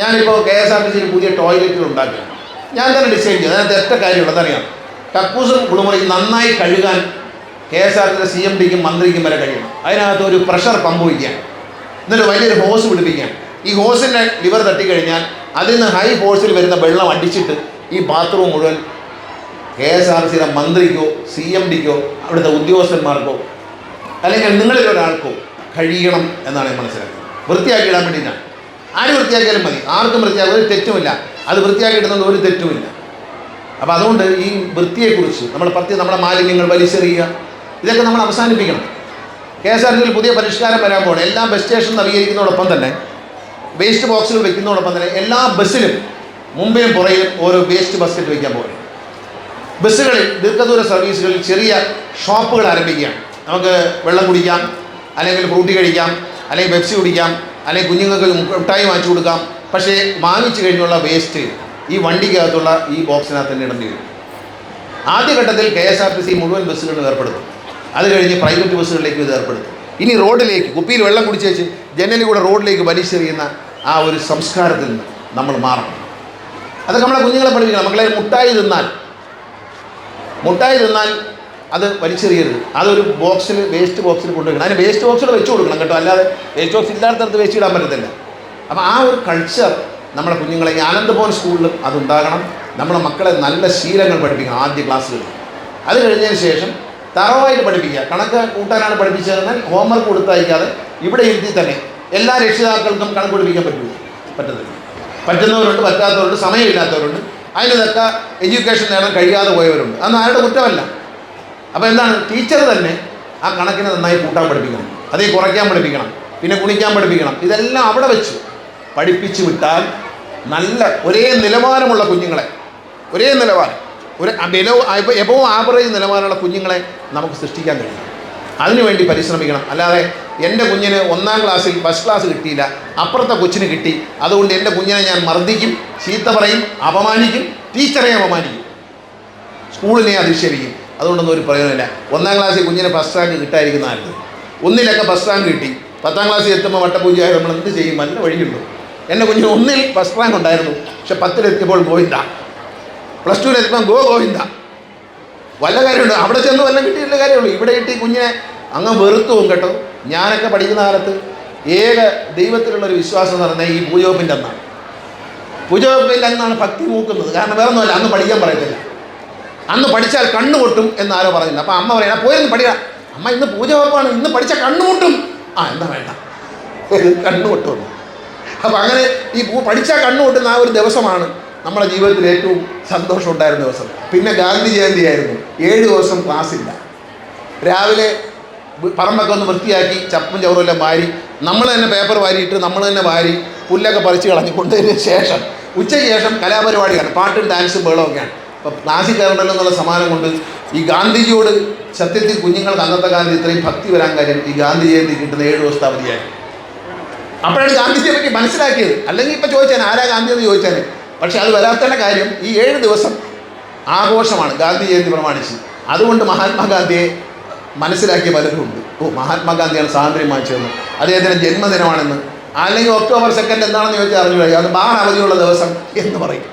[SPEAKER 1] ഞാനിപ്പോൾ KSRTC പുതിയ ടോയ്ലറ്റുകൾ ഉണ്ടാക്കുകയാണ്. ഞാൻ തന്നെ ഡിസൈൻ ചെയ്തു. അതിനകത്ത് ഒറ്റ കാര്യമുള്ളതറിയാം, കക്കൂസും കുളിമുറിയും നന്നായി കഴുകാൻ KSRTC CMDക്കും മന്ത്രിക്കും വരെ കഴിയണം. അതിനകത്ത് ഒരു പ്രഷർ പമ്പ് വയ്ക്കുകയാണ്, എന്നിട്ട് വലിയൊരു ഹോസ് പിടിപ്പിക്കുകയാണ്. ഈ ഹോസിൻ്റെ ലിവർ തട്ടിക്കഴിഞ്ഞാൽ അതിൽ നിന്ന് ഹൈ ഫോഴ്സിൽ വരുന്ന വെള്ളം അടിച്ചിട്ട് ഈ ബാത്റൂം മുഴുവൻ KSRTCയുടെ മന്ത്രിക്കോ CMDക്കോ അവിടുത്തെ ഉദ്യോഗസ്ഥന്മാർക്കോ അല്ലെങ്കിൽ നിങ്ങളിൽ ഒരാൾക്കോ കഴിയണം എന്നാണ് ഞാൻ മനസ്സിലാക്കുന്നത്. വൃത്തിയാക്കി ഇടാൻ വേണ്ടിയിട്ടാണ്. ആര് വൃത്തിയാക്കിയാലും മതി, ആർക്കും വൃത്തിയാക്കുക, ഒരു തെറ്റുമില്ല. അത് വൃത്തിയാക്കി ഇടുന്നത് ഒരു തെറ്റുമില്ല. അപ്പോൾ അതുകൊണ്ട് ഈ വൃത്തിയെക്കുറിച്ച് നമ്മുടെ മാലിന്യങ്ങൾ വലിച്ചെറിയുക, ഇതൊക്കെ നമ്മൾ അവസാനിപ്പിക്കണം. KSRTCയിൽ പുതിയ പരിഷ്കാരം വരാൻ പോകണം. എല്ലാ ബസ് സ്റ്റേഷൻ നവീകരിക്കുന്നതോടൊപ്പം തന്നെ വേസ്റ്റ് ബോക്സുകൾ വെക്കുന്നതോടൊപ്പം തന്നെ എല്ലാ ബസ്സിലും മുമ്പിലും പുറയിലും ഓരോ വേസ്റ്റ് ബസ്ക്കറ്റ് വയ്ക്കാൻ പോകണം. ബസ്സുകളിൽ ദീർഘദൂര സർവീസുകളിൽ ചെറിയ ഷോപ്പുകൾ ആരംഭിക്കുകയാണ്. നമുക്ക് വെള്ളം കുടിക്കാം, അല്ലെങ്കിൽ ഫ്രൂട്ടി കഴിക്കാം, അല്ലെങ്കിൽ പെപ്സി കുടിക്കാം, അല്ലെങ്കിൽ കുഞ്ഞുങ്ങൾക്ക് മിഠായി വാങ്ങിച്ചു കൊടുക്കാം. പക്ഷേ വാങ്ങിച്ചു കഴിഞ്ഞുള്ള വേസ്റ്റ് ഈ വണ്ടിക്കകത്തുള്ള ഈ ബോക്സിനകത്ത് തന്നെ ഇടേണ്ടി വരും. ആദ്യഘട്ടത്തിൽ KSRTC മുഴുവൻ ബസ്സുകളിലും ഏർപ്പെടുത്തും. അത് കഴിഞ്ഞ് പ്രൈവറ്റ് ബസ്സുകളിലേക്ക് ഇത് ഏർപ്പെടുത്തും. ഇനി റോഡിലേക്ക് കുപ്പിയിൽ വെള്ളം കുടിച്ച് വെച്ച് ജനലിൽ കൂടെ റോഡിലേക്ക് വലിച്ചെറിയുന്ന ആ ഒരു സംസ്കാരത്തിൽ നിന്ന് നമ്മൾ മാറണം. അതൊക്കെ നമ്മളെ കുഞ്ഞുങ്ങളെ പഠിപ്പിക്കണം. മക്കളെ മുട്ടായി തിന്നാൽ അത് വലിച്ചെറിയരുത്. അതൊരു ബോക്സിൽ വേസ്റ്റ് ബോക്സിൽ കൊണ്ടുവയ്ക്കണം. അതിന് വേസ്റ്റ് ബോക്സിൽ വെച്ച് കൊടുക്കണം കേട്ടോ, അല്ലാതെ വേസ്റ്റ് ബോക്സ് ഇല്ലാത്തടത്ത് വേസ്റ്റ് ഇടാൻ പറ്റത്തില്ല. അപ്പോൾ ആ ഒരു കൾച്ചർ നമ്മുടെ കുഞ്ഞുങ്ങളെ ഈ ആനന്ദഭവൻ സ്കൂളിലും അതുണ്ടാകണം. നമ്മുടെ മക്കളെ നല്ല ശീലങ്ങൾ പഠിപ്പിക്കണം ആദ്യ ക്ലാസ്സുകളിൽ. അത് കഴിഞ്ഞതിന് ശേഷം തറവായിട്ട് പഠിപ്പിക്കുക. കണക്ക് കൂട്ടാനാണ് പഠിപ്പിച്ചതെന്നാൽ ഹോംവർക്ക് കൊടുത്തയക്കാതെ ഇവിടെ ഇരുത്തി തന്നെ എല്ലാ രക്ഷിതാക്കൾക്കും കണക്ക് പഠിപ്പിക്കാൻ പറ്റത്തില്ല. പറ്റുന്നവരുണ്ട്, പറ്റാത്തവരുണ്ട്, സമയമില്ലാത്തവരുണ്ട്, അതിന് തക്ക എഡ്യൂക്കേഷൻ നേടാൻ കഴിയാതെ പോയവരുണ്ട്. അതൊന്നും ആരുടെ കുറ്റമല്ല. അപ്പോൾ എന്താണ്, ടീച്ചർ തന്നെ ആ കണക്കിനെ നന്നായി കൂട്ടാൻ പഠിപ്പിക്കണം, അതേ കുറയ്ക്കാൻ പഠിപ്പിക്കണം, പിന്നെ ഗുണിക്കാൻ പഠിപ്പിക്കണം. ഇതെല്ലാം അവിടെ വെച്ച് പഠിപ്പിച്ച് വിട്ടാൽ നല്ല ഒരേ നിലവാരമുള്ള കുഞ്ഞുങ്ങളെ, ഒരേ നിലവാരം, ഒരു എബോ ആവറേജ് നിലവാരമുള്ള കുഞ്ഞുങ്ങളെ നമുക്ക് സൃഷ്ടിക്കാൻ കഴിയും. അതിനുവേണ്ടി പരിശ്രമിക്കണം. അല്ലാതെ എൻ്റെ കുഞ്ഞിന് 1ാം ക്ലാസ്സിൽ ഫസ്റ്റ് ക്ലാസ് കിട്ടിയില്ല, അപ്പുറത്തെ കൊച്ചിന് കിട്ടി, അതുകൊണ്ട് എൻ്റെ കുഞ്ഞിനെ ഞാൻ മർദ്ദിക്കും, ചീത്ത പറയും, അപമാനിക്കും, ടീച്ചറെ അപമാനിക്കും, സ്കൂളിനെ അധിക്ഷേപിക്കും. അതുകൊണ്ടൊന്നും ഒരു പ്രയോജനമില്ല. 1ാം ക്ലാസ്സിൽ കുഞ്ഞിന് ഫസ്റ്റ് റാങ്ക് കിട്ടാതിരിക്കുന്ന ആൾക്ക് 1ലൊക്കെ ഫസ്റ്റ് റാങ്ക് കിട്ടി, 10ാം ക്ലാസ്സിൽ എത്തുമ്പോൾ വട്ടപൂജയായി നമ്മൾ എന്ത് ചെയ്യും? നല്ല വഴിയുള്ളൂ. എൻ്റെ കുഞ്ഞിന് 1ൽ ഫസ്റ്റ് റാങ്ക് ഉണ്ടായിരുന്നു, പക്ഷെ 10ലെത്തിയപ്പോൾ ഗോവിന്ദ, +2-ലെത്തിയപ്പോൾ ഗോവിന്ദ. വല്ല കാര്യമുണ്ട്, അവിടെ ചെന്ന് വല്ലതും കിട്ടിയിട്ടുള്ള കാര്യമുള്ളൂ. ഇവിടെ കിട്ടി കുഞ്ഞിനെ അങ്ങ് വെറുത്തു പോകും കേട്ടോ. ഞാനൊക്കെ പഠിക്കുന്ന കാലത്ത് ഏക ദൈവത്തിലുള്ളൊരു വിശ്വാസം എന്ന് പറഞ്ഞാൽ ഈ പൂജവെപ്പിൻ്റെ അന്നാണ്. പൂജവെപ്പിൻ്റെ അന്നാണ് ഭക്തി മൂക്കുന്നത്. കാരണം വേറെ ഒന്നുമല്ല, അന്ന് പഠിക്കാൻ പറയത്തില്ല. അന്ന് പഠിച്ചാൽ കണ്ണു പൊട്ടും എന്നാരോ പറഞ്ഞില്ല. അപ്പോൾ അമ്മ പറയാം, പോയിരുന്നു പഠിക്കാം. അമ്മ ഇന്ന് പൂജവെപ്പാണ്, ഇന്ന് പഠിച്ചാൽ കണ്ണു പൊട്ടും. എന്താ വേണ്ട, കണ്ണു പൊട്ടുമെന്ന്. അപ്പോൾ അങ്ങനെ ഈ പഠിച്ചാൽ കണ്ണു പൊട്ടുന്ന ആ ഒരു ദിവസമാണ് നമ്മുടെ ജീവിതത്തിൽ ഏറ്റവും സന്തോഷം ഉണ്ടായിരുന്ന ദിവസം. പിന്നെ ഗാന്ധി ജയന്തി ആയിരുന്നു. 7 ദിവസം ക്ലാസ്സില്ല. രാവിലെ പറമ്പൊക്കെ ഒന്ന് വൃത്തിയാക്കി ചപ്പും ചവറും എല്ലാം വാരി, നമ്മൾ തന്നെ പേപ്പർ വാരിയിട്ട് നമ്മൾ തന്നെ വാരി പുല്ലൊക്കെ പറിച്ച് കളഞ്ഞ് കൊണ്ടതിന് ശേഷം ഉച്ചയ്ക്ക് ശേഷം കലാപരിപാടിയാണ്, പാട്ടും ഡാൻസും ബഹളമൊക്കെയാണ്. അപ്പോൾ ക്ലാസ്സിൽ കയറണ്ടല്ലോ എന്നുള്ള സമാനം കൊണ്ട് ഈ ഗാന്ധിജിയോട് സത്യത്തിൽ കുഞ്ഞുങ്ങൾക്ക് അന്നത്തെ കാലത്ത് ഇത്രയും ഭക്തി വരാൻ കാര്യം ഈ ഗാന്ധി ജയന്തി കിട്ടുന്ന 7 ദിവസത്തെ അവധിയായി. അപ്പോഴാണ് ഗാന്ധിജിയെ പറ്റി മനസ്സിലാക്കിയത്. അല്ലെങ്കിൽ ഇപ്പോൾ ചോദിച്ചാൽ ആരാ ഗാന്ധി എന്ന് ചോദിച്ചാൽ. പക്ഷെ അത് വരാത്തതിൻ്റെ കാര്യം ഈ 7 ദിവസം ആഘോഷമാണ് ഗാന്ധി ജയന്തി പ്രമാണിച്ച്. അതുകൊണ്ട് മഹാത്മാഗാന്ധിയെ മനസ്സിലാക്കിയ പലരുമുണ്ട്. മഹാത്മാഗാന്ധിയാണ് സ്വാതന്ത്ര്യം വാങ്ങിച്ചതെന്ന്, അദ്ദേഹത്തിൻ്റെ ജന്മദിനമാണെന്ന്, അല്ലെങ്കിൽ ഒക്ടോബർ 2 എന്താണെന്ന് ചോദിച്ചാൽ അറിഞ്ഞു കഴിയും, അത് മഹാൻ അവധിയുള്ള ദിവസം എന്ന് പറയും.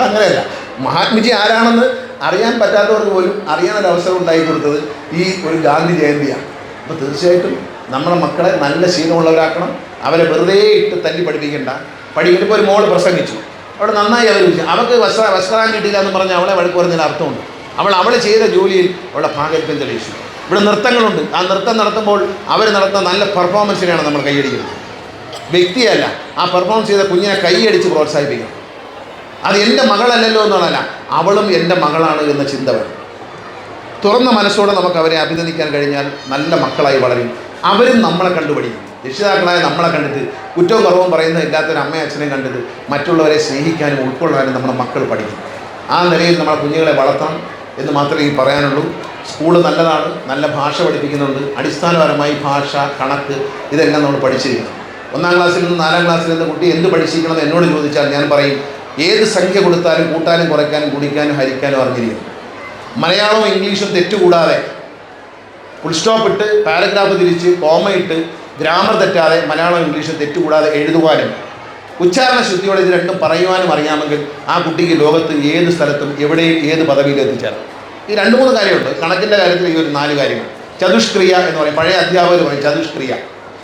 [SPEAKER 1] അങ്ങനെയല്ല, മഹാത്മജി ആരാണെന്ന് അറിയാൻ പറ്റാത്തവർക്ക് പോലും അറിയാനൊരവസരം ഉണ്ടായി കൊടുത്തത് ഈ ഒരു ഗാന്ധി ജയന്തിയാണ്. അപ്പോൾ തീർച്ചയായിട്ടും നമ്മുടെ മക്കളെ നല്ല ശീലമുള്ളവരാക്കണം. അവരെ വെറുതെ ഇട്ട് തല്ലി പഠിപ്പിക്കേണ്ട. ഇപ്പോൾ ഒരു മോള് പ്രസംഗിച്ചു, അവിടെ നന്നായി അവർ ചോദിച്ചു, അവൾക്ക് വസ്ത്രം കിട്ടിയില്ല എന്ന് പറഞ്ഞാൽ അവളെ വഴക്ക് പറഞ്ഞതിന് അർത്ഥമുണ്ട്. അവൾ ചെയ്ത ജോലിയിൽ അവളുടെ ഭാഗത്വം തെളിയിച്ചു. ഇവിടെ നൃത്തങ്ങളുണ്ട്. ആ നൃത്തം നടത്തുമ്പോൾ അവർ നടത്തുന്ന നല്ല പെർഫോമൻസിനെയാണ് നമ്മൾ കൈയടിക്കുന്നത്, വ്യക്തിയല്ല. ആ പെർഫോമൻസ് ചെയ്ത കുഞ്ഞിനെ കൈയടിച്ച് പ്രോത്സാഹിപ്പിക്കണം. അത് എൻ്റെ മകളല്ലല്ലോ എന്നുള്ളതല്ല, അവളും എൻ്റെ മകളാണ് എന്ന ചിന്ത വേണം. തുറന്ന മനസ്സോടെ നമുക്ക് അവരെ അഭിനന്ദിക്കാൻ കഴിഞ്ഞാൽ നല്ല മക്കളായി വളരും. അവരും നമ്മളെ കണ്ടുപഠിക്കും. രക്ഷിതാക്കളായ നമ്മളെ കണ്ടിട്ട് കുറ്റവും കുറവും പറയുന്ന എല്ലാത്തൊരു അമ്മയും അച്ഛനെയും കണ്ടിട്ട് മറ്റുള്ളവരെ സ്നേഹിക്കാനും ഉൾക്കൊള്ളാനും നമ്മുടെ മക്കൾ പഠിക്കും. ആ നിലയിൽ നമ്മളെ കുഞ്ഞുങ്ങളെ വളർത്തണം. എന്ന് മാത്രമേ ഈ പറയാനുള്ളൂ. സ്കൂള് നല്ലതാണ്, നല്ല ഭാഷ പഠിപ്പിക്കുന്നുണ്ട്. അടിസ്ഥാനപരമായി ഭാഷ, കണക്ക് ഇതെല്ലാം നമ്മൾ പഠിച്ചിരിക്കണം. 1-ാം ക്ലാസ്സിൽ നിന്ന് 4-ാം ക്ലാസ്സിൽ നിന്ന് കുട്ടി എന്ത് പഠിച്ചിരിക്കണമെന്ന് എന്നോട് ചോദിച്ചാൽ ഞാൻ പറയും, ഏത് സംഖ്യ കൊടുത്താലും കൂട്ടാനും കുറയ്ക്കാനും ഗുണിക്കാനും ഹരിക്കാനും അറിഞ്ഞിരിക്കണം. മലയാളവും ഇംഗ്ലീഷും തെറ്റുകൂടാതെ, ഫുൾ സ്റ്റോപ്പ് ഇട്ട് പാരഗ്രാഫ് തിരിച്ച് കോമ ഇട്ട് ഗ്രാമർ തെറ്റാതെ മലയാളം ഇംഗ്ലീഷും തെറ്റുകൂടാതെ എഴുതുവാനും ഉച്ചാരണ ശുദ്ധിയോടെ ഇത് രണ്ടും പറയുവാനും അറിയാമെങ്കിൽ ആ കുട്ടിക്ക് ലോകത്ത് ഏത് സ്ഥലത്തും എവിടെയും ഏത് പദവിയിൽ എത്തിച്ചേരാം. ഈ 2-3 കാര്യമുണ്ട്. കണക്കിൻ്റെ കാര്യത്തിൽ ഈ ഒരു 4 കാര്യങ്ങൾ. ചതുഷ്ക്രിയ എന്ന് പറയും, പഴയ അധ്യാപകർ പറയും ചതുഷ്ക്രിയ.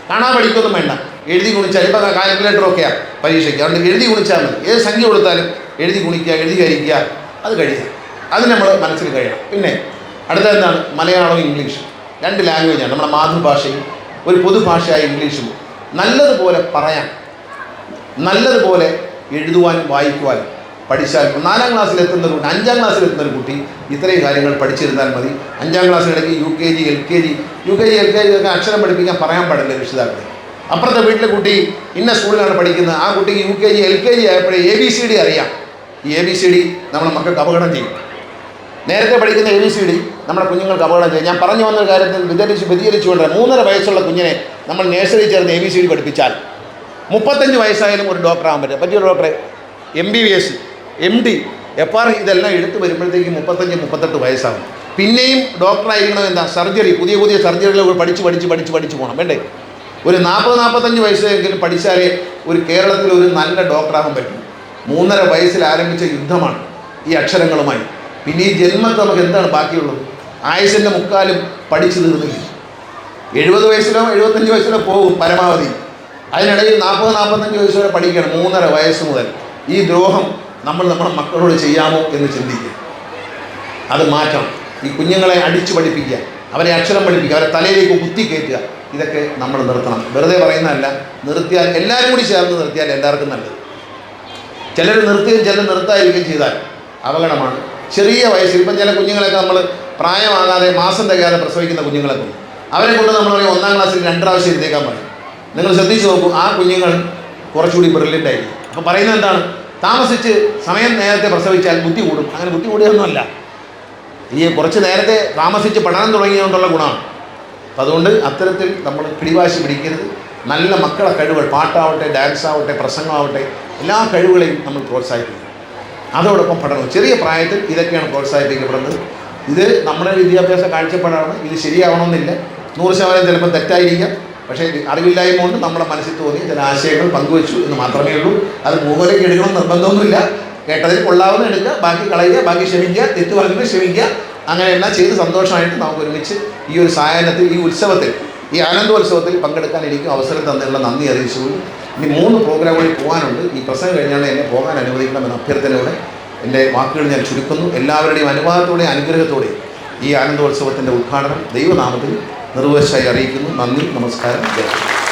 [SPEAKER 1] കാണാൻ പഠിക്കൊന്നും വേണ്ട, എഴുതി ഗുണിച്ചാൽ. ഇപ്പോൾ കാൽക്കുലേറ്ററൊക്കെയാണ് പരീക്ഷയ്ക്ക്, അതുകൊണ്ട് എഴുതി ഗുണിച്ചാൽ മതി. ഏത് സംഖ്യ കൊടുത്താലും എഴുതി ഗുണിക്കുക, എഴുതി ഹരിക്കുക, അത് കഴിയുക. അത് നമ്മൾ മനസ്സിൽ കഴിയണം. പിന്നെ അടുത്ത എന്താണ്? മലയാളവും ഇംഗ്ലീഷും 2 ലാംഗ്വേജാണ്. നമ്മുടെ മാതൃഭാഷയും ഒരു പൊതുഭാഷയായ ഇംഗ്ലീഷും നല്ലതുപോലെ പറയാൻ, നല്ലതുപോലെ എഴുതുവാനും വായിക്കുവാനും പഠിച്ചാൽ 4-ാം ക്ലാസ്സിലെത്തുന്ന ഒരു 5-ാം ക്ലാസ്സിലെത്തുന്ന ഒരു കുട്ടി ഇത്രയും കാര്യങ്ങൾ പഠിച്ചിരുന്നാൽ മതി. 5-ാം ക്ലാസ്സിലിടയ്ക്ക് UKG, LKG ഒക്കെ അക്ഷരം പഠിപ്പിക്കാൻ പറയാൻ പാടില്ല രക്ഷിതാക്കളെ. അപ്പുറത്തെ വീട്ടിലെ കുട്ടി ഇന്ന സ്കൂളിലാണ് പഠിക്കുന്നത്, ആ കുട്ടിക്ക് UKG, LKG ആയപ്പോഴേ ABCD അറിയാം. ഈ ABCD നമ്മുടെ മക്കൾക്ക് അപകടം ചെയ്യും. നേരത്തെ പഠിക്കുന്ന ABCD നമ്മുടെ കുഞ്ഞുങ്ങൾക്ക് അപകടം ചെയ്യും. ഞാൻ പറഞ്ഞു വന്നൊരു കാര്യത്തിൽ വ്യതിചലിച്ചുകൊണ്ട് 3.5 വയസ്സുള്ള കുഞ്ഞിനെ നമ്മൾ നഴ്സറി ചേർന്ന് ABCD പഠിപ്പിച്ചാൽ 35 വയസ്സായാലും ഒരു ഡോക്ടറാകാൻ പറ്റും. പറ്റിയൊരു ഡോക്ടറെ MBBS, MD, FR ഇതെല്ലാം എടുത്ത് വരുമ്പോഴത്തേക്ക് 35-38 വയസ്സാകും. പിന്നെയും ഡോക്ടറായിരിക്കണം. എന്താ? സർജറി, പുതിയ സർജറികൾ പഠിച്ച് പോകണം വേണ്ടേ? ഒരു 40-45 വയസ്സെങ്കിലും പഠിച്ചാലേ ഒരു കേരളത്തിൽ ഒരു നല്ല ഡോക്ടറാകാൻ പറ്റും. 3.5 വയസ്സിൽ ആരംഭിച്ച യുദ്ധമാണ് ഈ അക്ഷരങ്ങളുമായി. പിന്നെ ഈ ജന്മത്ത് നമുക്ക് എന്താണ് ബാക്കിയുള്ളത്? ആയുസിൻ്റെ മുക്കാലും പഠിച്ചു തീർന്നില്ല. 70 വയസ്സിലോ 75 വയസ്സിലോ പോകും പരമാവധി. അതിനിടയിൽ 40-45 വയസ്സ് വരെ പഠിക്കണം. 3.5 വയസ്സ് മുതൽ ഈ ദ്രോഹം നമ്മുടെ മക്കളോട് ചെയ്യാമോ എന്ന് ചിന്തിക്കുക. അത് മാറ്റണം. ഈ കുഞ്ഞുങ്ങളെ അടിച്ചു പഠിപ്പിക്കുക, അവരെ അക്ഷരം പഠിപ്പിക്കുക, അവരെ തലയിലേക്ക് കുത്തിക്കയറ്റുക, ഇതൊക്കെ നമ്മൾ നിർത്തണം. വെറുതെ പറയുന്നതല്ല. നിർത്തിയാൽ, എല്ലാവരും കൂടി ചേർന്ന് നിർത്തിയാൽ എല്ലാവർക്കും നല്ലത്. ചിലർ നിർത്തുകയും ചിലർ നിർത്താതിരിക്കുകയും ചെയ്താൽ അപകടമാണ്. ചെറിയ വയസ്സിൽ ഇപ്പം ചില കുഞ്ഞുങ്ങളൊക്കെ നമ്മൾ പ്രായമാകാതെ മാസം തികയാതെ പ്രസവിക്കുന്ന കുഞ്ഞുങ്ങളൊക്കെ ഉണ്ട്. അവരെ കൊണ്ട് നമ്മൾ പറയും 1-ാം ക്ലാസ്സിൽ 2 പ്രാവശ്യം ഇരുത്തേക്കാൻ പറയും. നിങ്ങൾ ശ്രദ്ധിച്ച് നോക്കൂ, ആ കുഞ്ഞുങ്ങൾ കുറച്ചുകൂടി ബ്രില്യൻ്റ് ആയിരിക്കും. അപ്പോൾ പറയുന്നത് എന്താണ്? താമസിച്ച് സമയം നേരത്തെ പ്രസവിച്ചാൽ ബുദ്ധി കൂടും. അങ്ങനെ ബുദ്ധി കൂടിയൊന്നുമല്ല, ഈ കുറച്ച് നേരത്തെ താമസിച്ച് പഠനം തുടങ്ങിയതുകൊണ്ടുള്ള ഗുണമാണ്. അപ്പം അതുകൊണ്ട് അത്തരത്തിൽ നമ്മൾ പിടിവാശി പിടിക്കരുത്. നല്ല മക്കളെ കഴിവുകൾ, പാട്ടാവട്ടെ, ഡാൻസ് ആവട്ടെ, പ്രസംഗമാവട്ടെ, എല്ലാ കഴിവുകളെയും നമ്മൾ പ്രോത്സാഹിപ്പിക്കും. അതോടൊപ്പം പഠനം. ചെറിയ പ്രായത്തിൽ ഇതൊക്കെയാണ് പ്രോത്സാഹിപ്പിക്കപ്പെടുന്നത്. ഇത് നമ്മുടെ വിദ്യാഭ്യാസ കാഴ്ചപ്പാടാണ്. ഇത് ശരിയാവണമെന്നില്ല. 100% ചിലപ്പോൾ തെറ്റായിരിക്കാം. പക്ഷേ അറിവില്ലായ്മ കൊണ്ട് നമ്മുടെ മനസ്സിൽ തോന്നിയ ചില ആശയങ്ങൾ പങ്കുവച്ചു എന്ന് മാത്രമേ ഉള്ളൂ. അത് മുഖലേക്ക് എടുക്കണം നിർബന്ധമൊന്നുമില്ല. കേട്ടതിൽ കൊള്ളാവുന്ന എടുക്കുക, ബാക്കി കളയുക, ബാക്കി ക്ഷമിക്കുക, തെറ്റ് പറഞ്ഞിട്ട് ക്ഷമിക്കുക. അങ്ങനെയെല്ലാം ചെയ്ത് സന്തോഷമായിട്ട് നമുക്ക് ഒരുമിച്ച് ഈ ഒരു സായാഹ്നത്തിൽ, ഈ ഉത്സവത്തിൽ, ഈ ആനന്ദോത്സവത്തിൽ പങ്കെടുക്കാൻ എനിക്ക് അവസരം തന്നതിനുള്ള നന്ദി അറിയിച്ചുകൊണ്ട് ഇനി 3 പ്രോഗ്രാമുകളിൽ പോകാനുണ്ട്. ഈ പ്രസംഗം കഴിഞ്ഞാൽ എന്നെ പോകാൻ അനുവദിക്കണമെന്ന അഭ്യർത്ഥനയോടെ എൻ്റെ വാക്കുകൾ ഞാൻ ചുരുക്കുന്നു. എല്ലാവരുടെയും അനുവാദത്തോടെയും അനുഗ്രഹത്തോടെയും ഈ ആനന്ദോത്സവത്തിൻ്റെ ഉദ്ഘാടനം ദൈവനാമത്തിൽ നിർവഹിച്ചായി അറിയിക്കുന്നു. നന്ദി, നമസ്കാരം, ജയം.